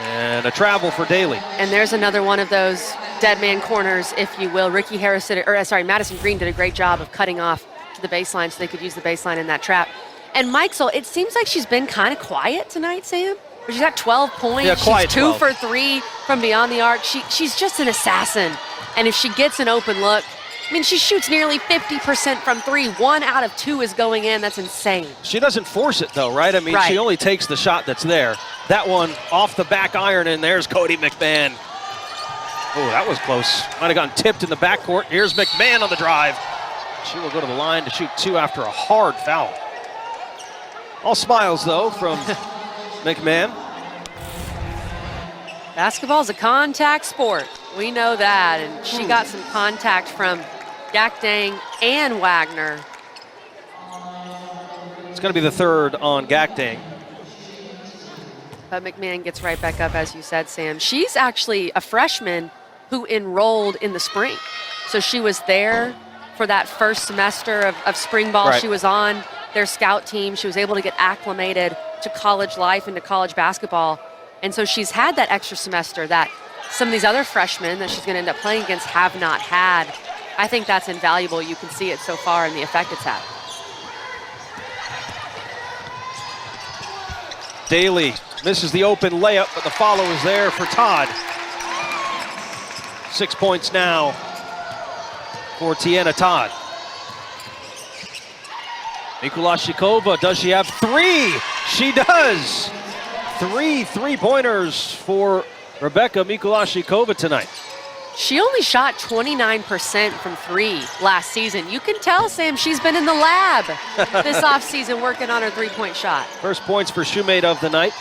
And a travel for Daly. And there's another one of those dead man corners, if you will. Ricky Harris did, Madison Green did a great job of cutting off to the baseline so they could use the baseline in that trap. And Mikesell, it seems like she's been kind of quiet tonight, Sam. She's got 12 points. Yeah, quiet she's 2 12. for 3 from beyond the arc. She's just an assassin. And if she gets an open look, I mean, she shoots nearly 50% from 3. 1 out of 2 is going in. That's insane. She doesn't force it, though, right? I mean, she only takes the shot that's there. That one off the back iron, and there's Cody McMahon. Oh, that was close. Might have gotten tipped in the backcourt. Here's McMahon on the drive. She will go to the line to shoot 2 after a hard foul. All smiles, though, from McMahon. Basketball is a contact sport. We know that. And she got some contact from Gakdang and Wagner. It's going to be the third on Gakdang. But McMahon gets right back up, as you said, Sam. She's actually a freshman who enrolled in the spring. So she was there for that first semester of spring ball. Right. She was on their scout team. She was able to get acclimated to college life and to college basketball. And so she's had that extra semester that some of these other freshmen that she's going to end up playing against have not had. I think that's invaluable. You can see it so far in the effect it's had. Daly misses the open layup, but the follow is there for Todd. 6 points now for Tiana Todd. Mikulashikova, does she have 3? She does. 3 3-pointers for Rebecca Mikulashikova tonight. She only shot 29% from 3 last season. You can tell, Sam, she's been in the lab this offseason working on her 3-point shot. First points for Shoemate of the night.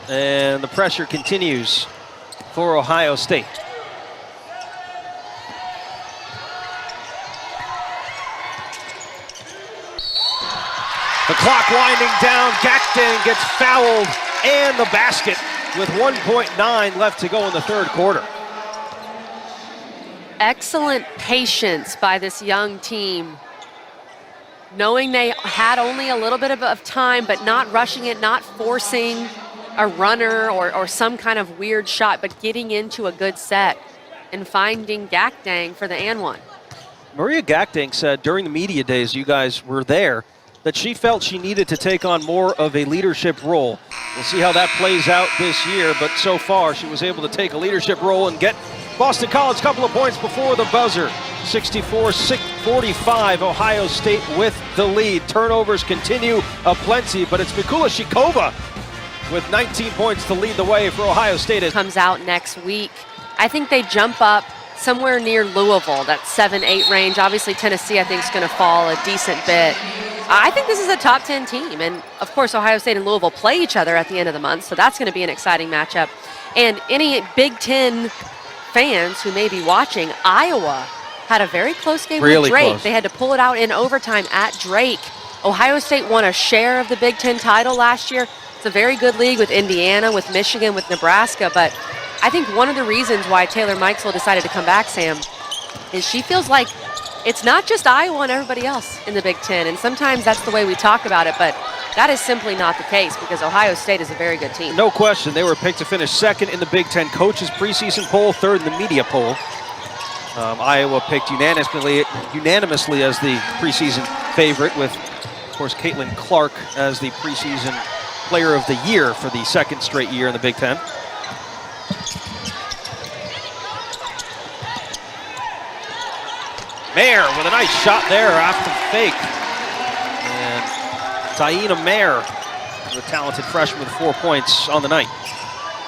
And the pressure continues for Ohio State. The clock winding down. Gakdang gets fouled and the basket with 1.9 left to go in the third quarter. Excellent patience by this young team, knowing they had only a little bit of time, but not rushing it, not forcing a runner or some kind of weird shot, but getting into a good set and finding Gakdang for the and one. Maria Gakdang said during the media days you guys were there that she felt she needed to take on more of a leadership role. We'll see how that plays out this year, but so far she was able to take a leadership role and get Boston College a couple of points before the buzzer. 64-45, Ohio State with the lead. Turnovers continue aplenty, but it's Mikulashikova with 19 points to lead the way for Ohio State. Comes out next week. I think they jump up somewhere near Louisville, that 7-8 range. Obviously, Tennessee, I think, is going to fall a decent bit. I think this is a top 10 team. And, of course, Ohio State and Louisville play each other at the end of the month, so that's going to be an exciting matchup. And any Big Ten fans who may be watching, Iowa had a very close game with Drake. Close. They had to pull it out in overtime at Drake. Ohio State won a share of the Big Ten title last year. It's a very good league with Indiana, with Michigan, with Nebraska. But I think one of the reasons why Taylor Mikesell decided to come back, Sam, is she feels like it's not just Iowa and everybody else in the Big Ten. And sometimes that's the way we talk about it. But That is simply not the case because Ohio State is a very good team. No question. They were picked to finish second in the Big Ten coaches preseason poll, third in the media poll. Iowa picked unanimously as the preseason favorite, with, of course, Caitlin Clark as the preseason player of the year for the second straight year in the Big Ten. Mayer with a nice shot there after the fake. And Taina Mayer, the talented freshman with 4 points on the night.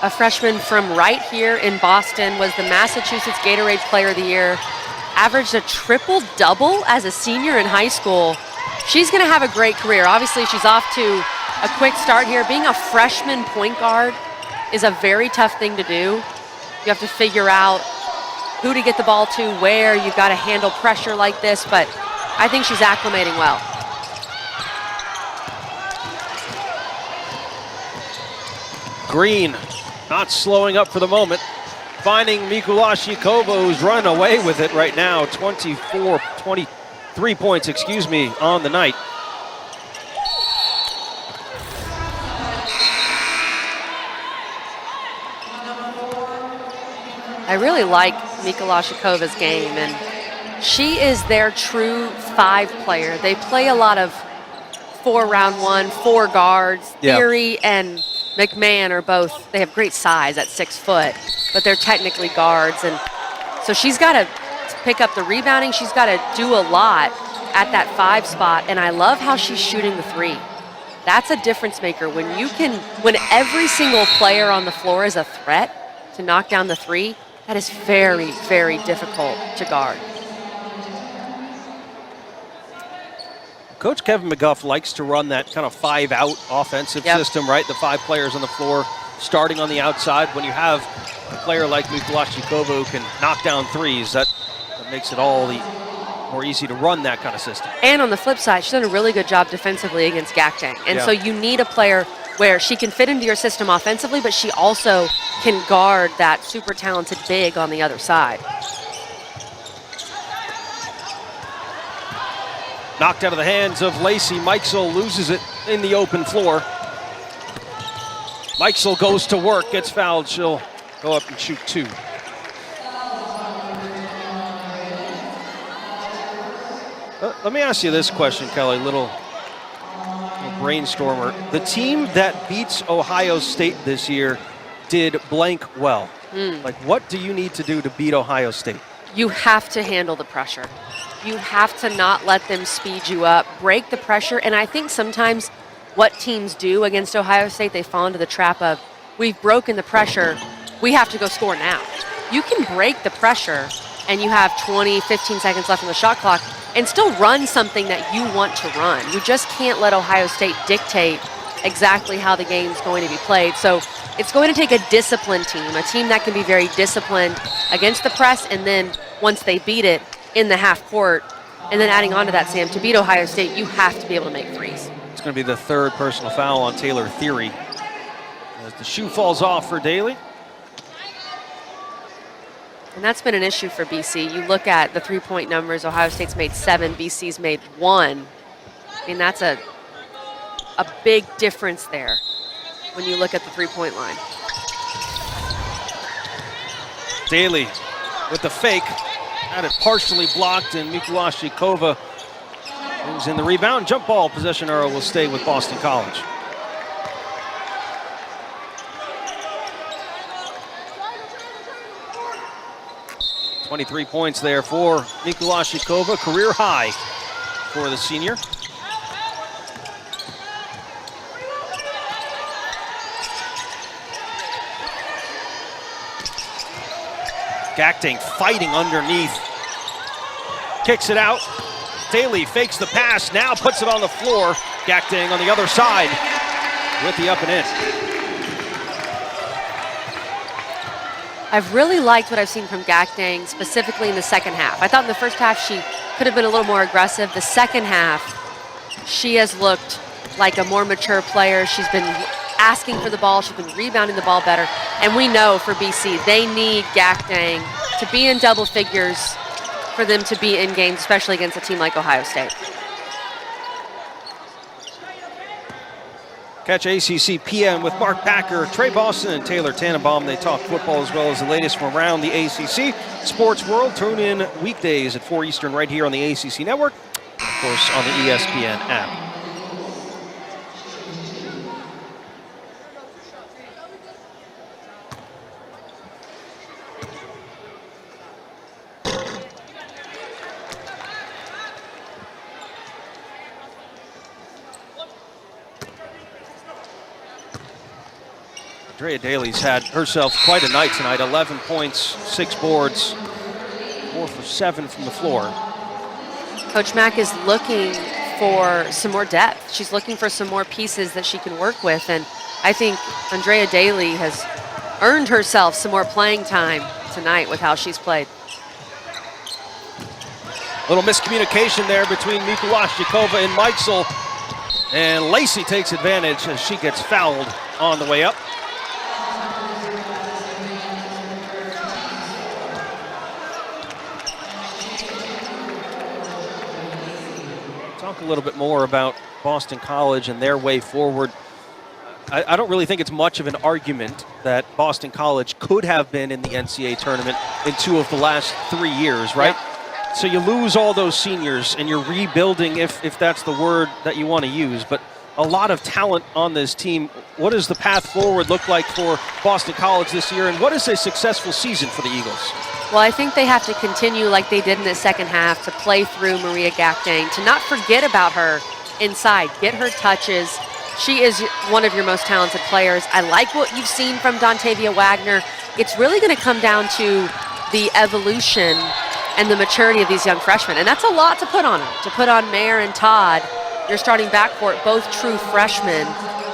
A freshman from right here in Boston, was the Massachusetts Gatorade Player of the Year, averaged a triple-double as a senior in high school. She's going to have a great career. Obviously, she's off to a quick start here. Being a freshman point guard is a very tough thing to do. You have to figure out who to get the ball to, where. You've got to handle pressure like this, but I think she's acclimating well. Green not slowing up for the moment, finding Mikulashikova, who's running away with it right now. 23 points, on the night. I really like Mikulashikova's game, and she is their true 5 player. They play a lot of 4-round-1, 4 guards. Yeah. Theory and McMahon are both, they have great size at 6 foot, but they're technically guards. And so she's got to pick up the rebounding. She's got to do a lot at that 5 spot. And I love how she's shooting the 3. That's a difference maker. When every single player on the floor is a threat to knock down the 3, that is very, very difficult to guard. Coach Kevin McGuff likes to run that kind of 5-out offensive system, right? The 5 players on the floor starting on the outside. When you have a player like Mikulashikova who can knock down 3s, that makes it all the more easy to run that kind of system. And on the flip side, she's done a really good job defensively against Gakdeng. And so you need a player where she can fit into your system offensively, but she also can guard that super talented big on the other side. Knocked out of the hands of Lacey. Mikesell loses it in the open floor. Mikesell goes to work, gets fouled. She'll go up and shoot 2. Let me ask you this question, Kelly, little brainstormer. The team that beats Ohio State this year did blank well. Like, what do you need to do to beat Ohio State? You have to handle the pressure. You have to not let them speed you up, break the pressure. And I think sometimes what teams do against Ohio State, they fall into the trap of, we've broken the pressure, we have to go score now. You can break the pressure and you have 20, 15 seconds left on the shot clock and still run something that you want to run. You just can't let Ohio State dictate exactly how the game's going to be played. So it's going to take a disciplined team, a team that can be very disciplined against the press, and then once they beat it in the half court, and then adding on to that, Sam, to beat Ohio State, you have to be able to make 3s. It's going to be the 3rd personal foul on Taylor Theory as the shoe falls off for Daly. And that's been an issue for BC. You look at the 3-point numbers, Ohio State's made 7, BC's made 1. I mean, that's a big difference there when you look at the 3-point line. Daly with the fake, had it partially blocked, and Mikulashikova brings in the rebound. Jump ball possession arrow will stay with Boston College. .23 points there for Mikulashikova, career high for the senior. Gakdeng fighting underneath. Kicks it out. Daly fakes the pass, now puts it on the floor. Gakdeng on the other side with the up and in. I've really liked what I've seen from Gakdeng, specifically in the second half. I thought in the first half she could have been a little more aggressive. The second half, she has looked like a more mature player. She's been asking for the ball. She's been rebounding the ball better. And we know for BC, they need Gakdeng to be in double figures for them to be in games, especially against a team like Ohio State. Catch ACC PM with Mark Packer, Trey Boston, and Taylor Tannenbaum. They talk football as well as the latest from around the ACC sports world. Tune in weekdays at 4 Eastern right here on the ACC Network, and of course on the ESPN app. Andrea Daly's had herself quite a night tonight. 11 points, 6 boards, 4 for 7 from the floor. Coach Mack is looking for some more depth. She's looking for some more pieces that she can work with, and I think Andrea Daly has earned herself some more playing time tonight with how she's played. Little miscommunication there between Mikulášíková and Meixel, and Lacey takes advantage as she gets fouled on the way up. Talk a little bit more about Boston College and their way forward. I don't really think it's much of an argument that Boston College could have been in the NCAA tournament in 2 of the last 3 years, right? Yep. So you lose all those seniors and you're rebuilding, if that's the word that you want to use, but a lot of talent on this team. What does the path forward look like for Boston College this year, and what is a successful season for the Eagles? Well, I think they have to continue like they did in the second half to play through Maria Gakdang, to not forget about her inside, get her touches. She is one of your most talented players. I like what you've seen from Dontavia Wagner. It's really going to come down to the evolution and the maturity of these young freshmen, and that's a lot to put on them. To put on Mayer and Todd, your starting backcourt, both true freshmen,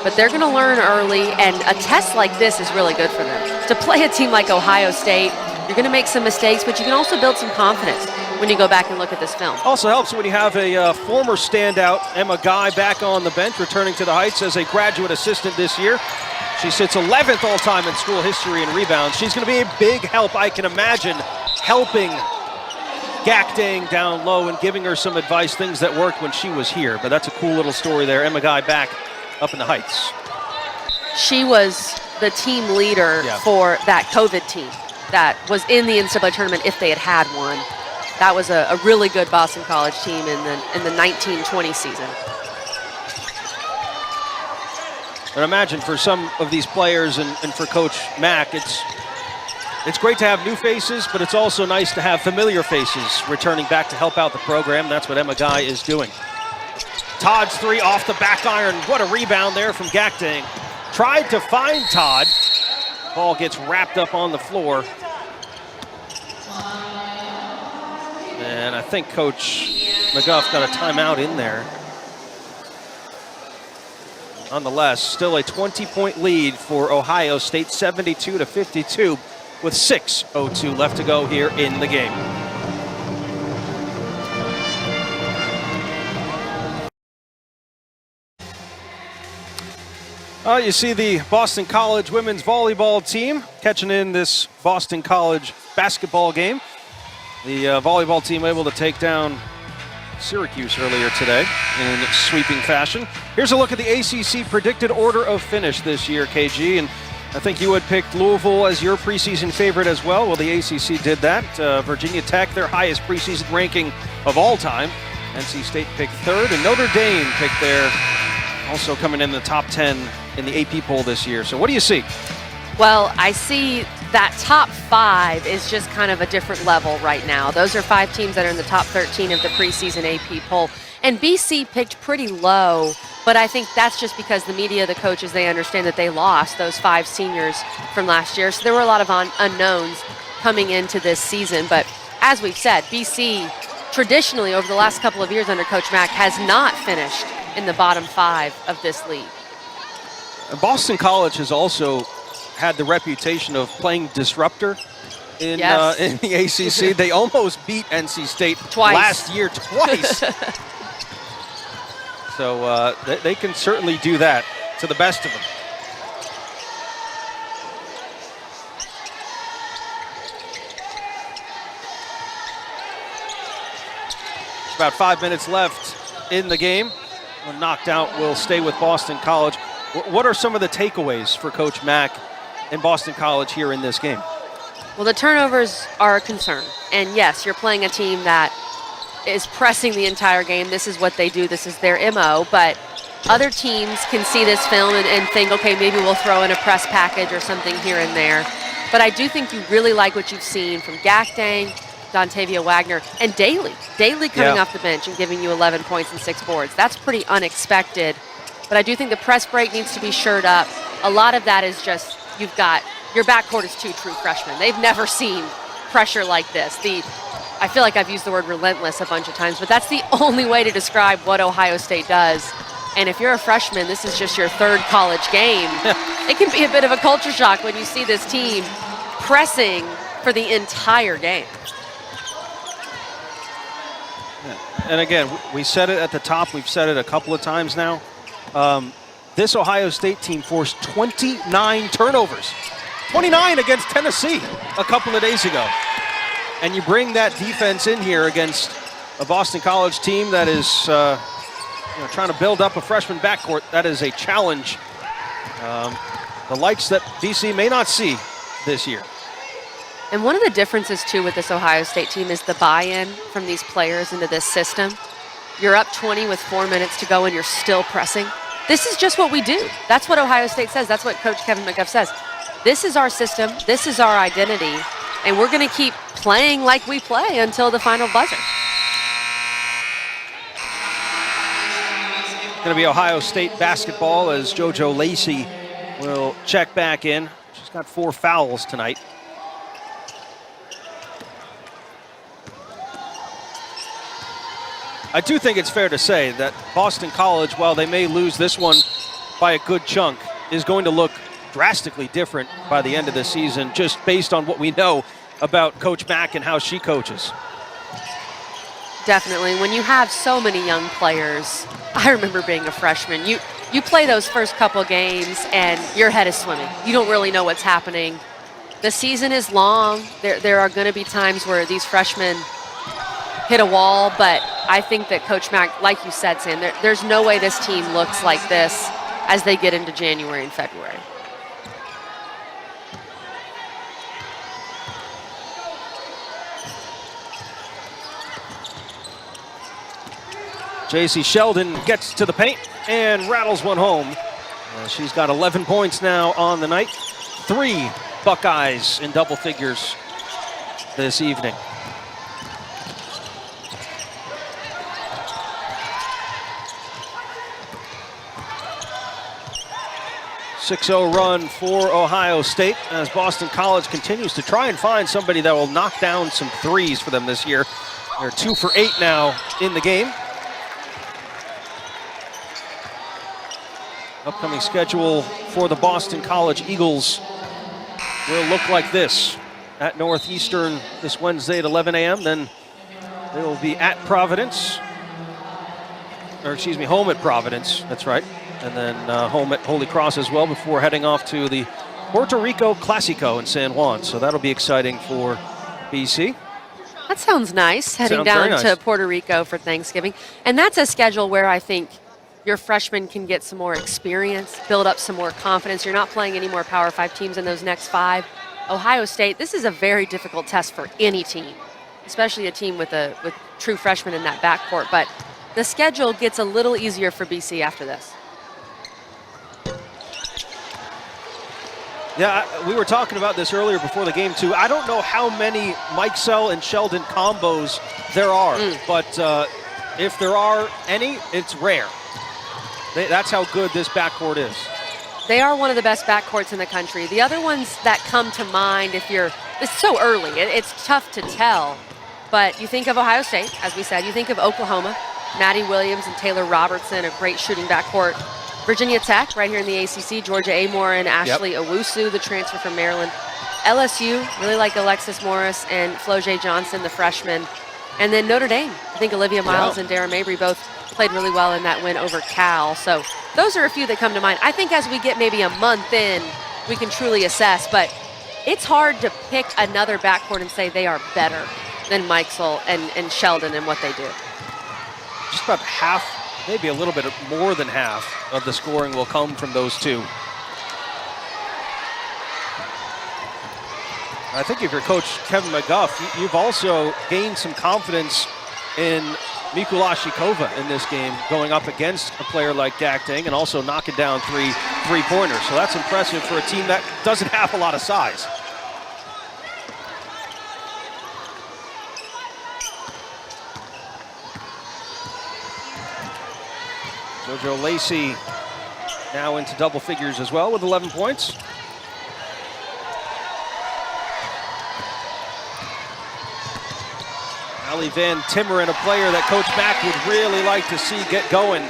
but they're going to learn early, and a test like this is really good for them. To play a team like Ohio State, you're going to make some mistakes, but you can also build some confidence when you go back and look at this film. Also helps when you have a former standout, Emma Guy, back on the bench, returning to the Heights as a graduate assistant this year. She sits 11th all-time in school history in rebounds. She's going to be a big help, I can imagine, helping Gakdang down low and giving her some advice, things that worked when she was here. But that's a cool little story there. Emma Guy back up in the Heights. She was the team leader for that COVID team that was in the NCAA tournament if they had one. That was a really good Boston College team in the 1920 season. And imagine for some of these players and for Coach Mack, it's great to have new faces, but it's also nice to have familiar faces returning back to help out the program. That's what Emma Guy is doing. Todd's 3 off the back iron. What a rebound there from Gakdang. Tried to find Todd. Ball gets wrapped up on the floor. And I think Coach McGuff got a timeout in there. Nonetheless, still a 20-point lead for Ohio State, 72-52, with 6:02 left to go here in the game. You see the Boston College women's volleyball team catching in this Boston College basketball game. The volleyball team able to take down Syracuse earlier today in sweeping fashion. Here's a look at the ACC predicted order of finish this year, KG, and I think you had picked Louisville as your preseason favorite as well. Well, the ACC did that. Virginia Tech, their highest preseason ranking of all time. NC State picked 3rd, and Notre Dame picked there, also coming in the top 10 in the AP poll this year. So what do you see? Well, I see that top 5 is just kind of a different level right now. Those are 5 teams that are in the top 13 of the preseason AP poll. And BC picked pretty low, but I think that's just because the media, the coaches, they understand that they lost those 5 seniors from last year. So there were a lot of unknowns coming into this season. But as we've said, BC traditionally over the last couple of years under Coach Mack has not finished in the bottom 5 of this league. And Boston College has also had the reputation of playing disruptor in the ACC. They almost beat NC State twice last year, twice. So they can certainly do that to the best of them. About 5 minutes left in the game. When knocked out, will stay with Boston College. What are some of the takeaways for Coach Mack and Boston College here in this game? Well, the turnovers are a concern. And yes, you're playing a team that is pressing the entire game. This is what they do. This is their MO. But other teams can see this film and think, okay, maybe we'll throw in a press package or something here and there. But I do think you really like what you've seen from Gakdang, Dontavia Wagner, and Daly. Daly coming off the bench and giving you 11 points and 6 boards. That's pretty unexpected. But I do think the press break needs to be shored up. A lot of that is just you've got your backcourt is 2 true freshmen. They've never seen pressure like this. I feel like I've used the word relentless a bunch of times, but that's the only way to describe what Ohio State does. And if you're a freshman, this is just your 3rd college game. It can be a bit of a culture shock when you see this team pressing for the entire game. And again, we said it at the top. We've said it a couple of times now. This Ohio State team forced 29 turnovers. 29 against Tennessee a couple of days ago. And you bring that defense in here against a Boston College team that is trying to build up a freshman backcourt. That is a challenge. The likes that BC may not see this year. And one of the differences, too, with this Ohio State team is the buy-in from these players into this system. You're up 20 with 4 minutes to go, and you're still pressing. This is just what we do. That's what Ohio State says. That's what Coach Kevin McGuff says. This is our system. This is our identity. And we're going to keep playing like we play until the final buzzer. Going to be Ohio State basketball as JoJo Lacey will check back in. She's got 4 fouls tonight. I do think it's fair to say that Boston College, while they may lose this one by a good chunk, is going to look drastically different by the end of the season, just based on what we know about Coach Mack and how she coaches. Definitely. When you have so many young players, I remember being a freshman, you play those first couple games and your head is swimming. You don't really know what's happening. The season is long. There are going to be times where these freshmen hit a wall, but I think that Coach Mack, like you said, Sam, there's no way this team looks like this as they get into January and February. JC Sheldon gets to the paint and rattles one home. She's got 11 points now on the night. 3 Buckeyes in double figures this evening. .6-0 run for Ohio State as Boston College continues to try and find somebody that will knock down some threes for them this year. They're 2 for 8 now in the game. Upcoming schedule for the Boston College Eagles will look like this. At Northeastern this Wednesday at 11 a.m. Then they will be at Providence. Or excuse me, home at Providence. That's right. And then home at Holy Cross as well before heading off to the Puerto Rico Classico in San Juan. So that'll be exciting for BC. That sounds nice, heading down to Puerto Rico for Thanksgiving. And that's a schedule where I think your freshmen can get some more experience, build up some more confidence. You're not playing any more Power 5 teams in those next 5. Ohio State, this is a very difficult test for any team, especially a team with true freshmen in that backcourt. But the schedule gets a little easier for BC after this. Yeah, we were talking about this earlier before the game, too. I don't know how many Mikesell and Sheldon combos there are, but if there are any, it's rare. That's how good this backcourt is. They are one of the best backcourts in the country. The other ones that come to mind, it's so early, it's tough to tell, but you think of Ohio State, as we said, you think of Oklahoma, Maddie Williams and Taylor Robertson, a great shooting backcourt. Virginia Tech, right here in the ACC, Georgia Amore and Ashley Owusu, the transfer from Maryland. LSU, really like Alexis Morris and Floje Johnson, the freshman. And then Notre Dame, I think Olivia Miles and Dara Mabry both played really well in that win over Cal. So those are a few that come to mind. I think as we get maybe a month in, we can truly assess, but it's hard to pick another backcourt and say they are better than Mikesell and Sheldon and what they do. Just about half maybe a little bit more than half of the scoring will come from those two. I think if you're Coach Kevin McGuff, you've also gained some confidence in Mikulashikova in this game, going up against a player like Gakdeng and also knocking down three-pointers. So that's impressive for a team that doesn't have a lot of size. JoJo Lacey now into double figures as well with 11 points. Allie Van Timmeren, a player that Coach Mack would really like to see get going.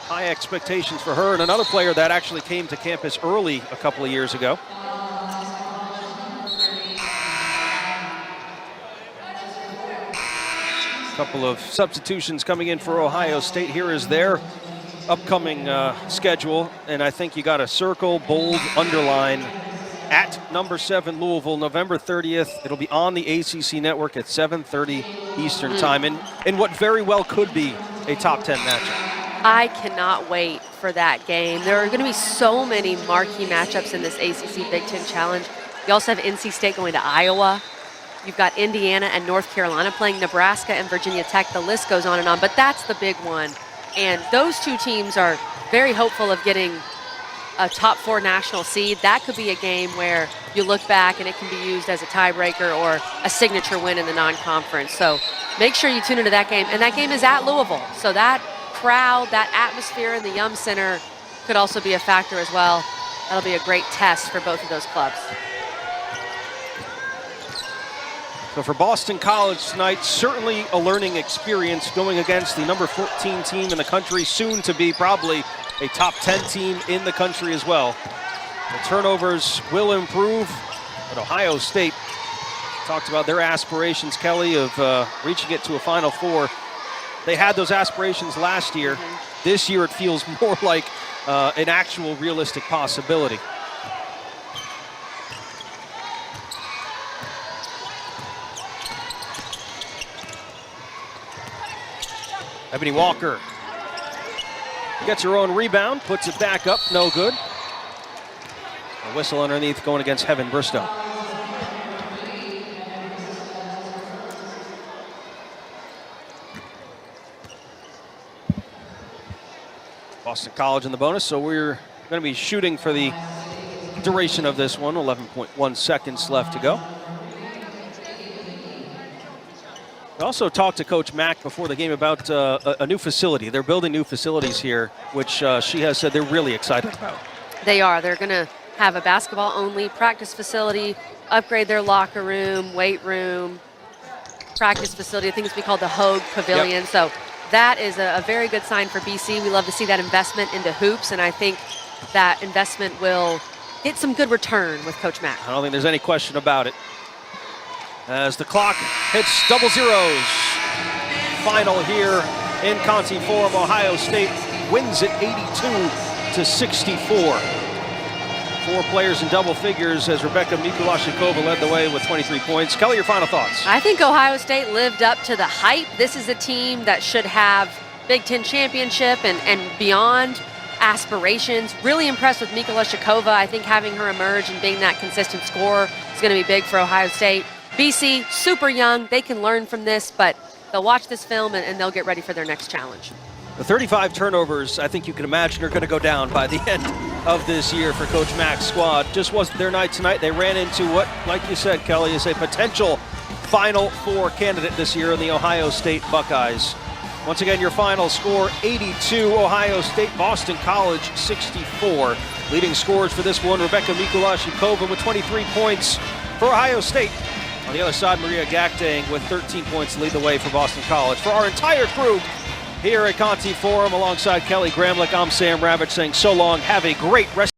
High expectations for her, and another player that actually came to campus early a couple of years ago. Couple of substitutions coming in for Ohio State. Here is their upcoming schedule, and I think you got to circle, bold, underline at number 7 Louisville, November 30th. It'll be on the ACC network at 7:30 Eastern time, in what very well could be a top 10 matchup. I cannot wait for that game. There are going to be so many marquee matchups in this ACC Big Ten Challenge. You also have NC State going to Iowa. You've got Indiana and North Carolina playing Nebraska and Virginia Tech. The list goes on and on, but that's the big one. And those two teams are very hopeful of getting a top 4 national seed. That could be a game where you look back and it can be used as a tiebreaker or a signature win in the non-conference. So make sure you tune into that game. And that game is at Louisville. So that crowd, that atmosphere in the Yum Center could also be a factor as well. That'll be a great test for both of those clubs. So for Boston College tonight, certainly a learning experience going against the number 14 team in the country, soon to be probably a top 10 team in the country as well. The turnovers will improve, but Ohio State talked about their aspirations, Kelly, of reaching it to a Final Four. They had those aspirations last year. This year it feels more like an actual realistic possibility. Ebony Walker gets her own rebound, puts it back up, no good. A whistle underneath going against Heaven Bristow. Boston College in the bonus, so we're going to be shooting for the duration of this one. 11.1 seconds left to go. We also talked to Coach Mack before the game about a new facility. They're building new facilities here, which she has said they're really excited about. They are. They're going to have a basketball-only practice facility, upgrade their locker room, weight room, practice facility. I think it's be called the Hogue Pavilion. Yep. So that is a very good sign for BC. We love to see that investment into hoops, and I think that investment will get some good return with Coach Mack. I don't think there's any question about it. As the clock hits double zeros. Final here in Conti Forum. Ohio State wins it 82-64. 4 players in double figures as Rebecca Mikulashikova led the way with 23 points. Kelly, your final thoughts? I think Ohio State lived up to the hype. This is a team that should have Big Ten championship and beyond aspirations. Really impressed with Mikulashikova. I think having her emerge and being that consistent scorer is going to be big for Ohio State. BC, super young. They can learn from this, but they'll watch this film and they'll get ready for their next challenge. The 35 turnovers, I think you can imagine, are going to go down by the end of this year for Coach Mack's squad. Just wasn't their night tonight. They ran into what, like you said, Kelly, is a potential Final Four candidate this year in the Ohio State Buckeyes. Once again, your final score, 82, Ohio State, Boston College, 64. Leading scorers for this one, Rebecca Mikulashikova with 23 points for Ohio State. On the other side, Maria Gakdeng with 13 points to lead the way for Boston College. For our entire crew here at Conti Forum, alongside Kelly Gramlich, I'm Sam Ravitch saying so long. Have a great rest.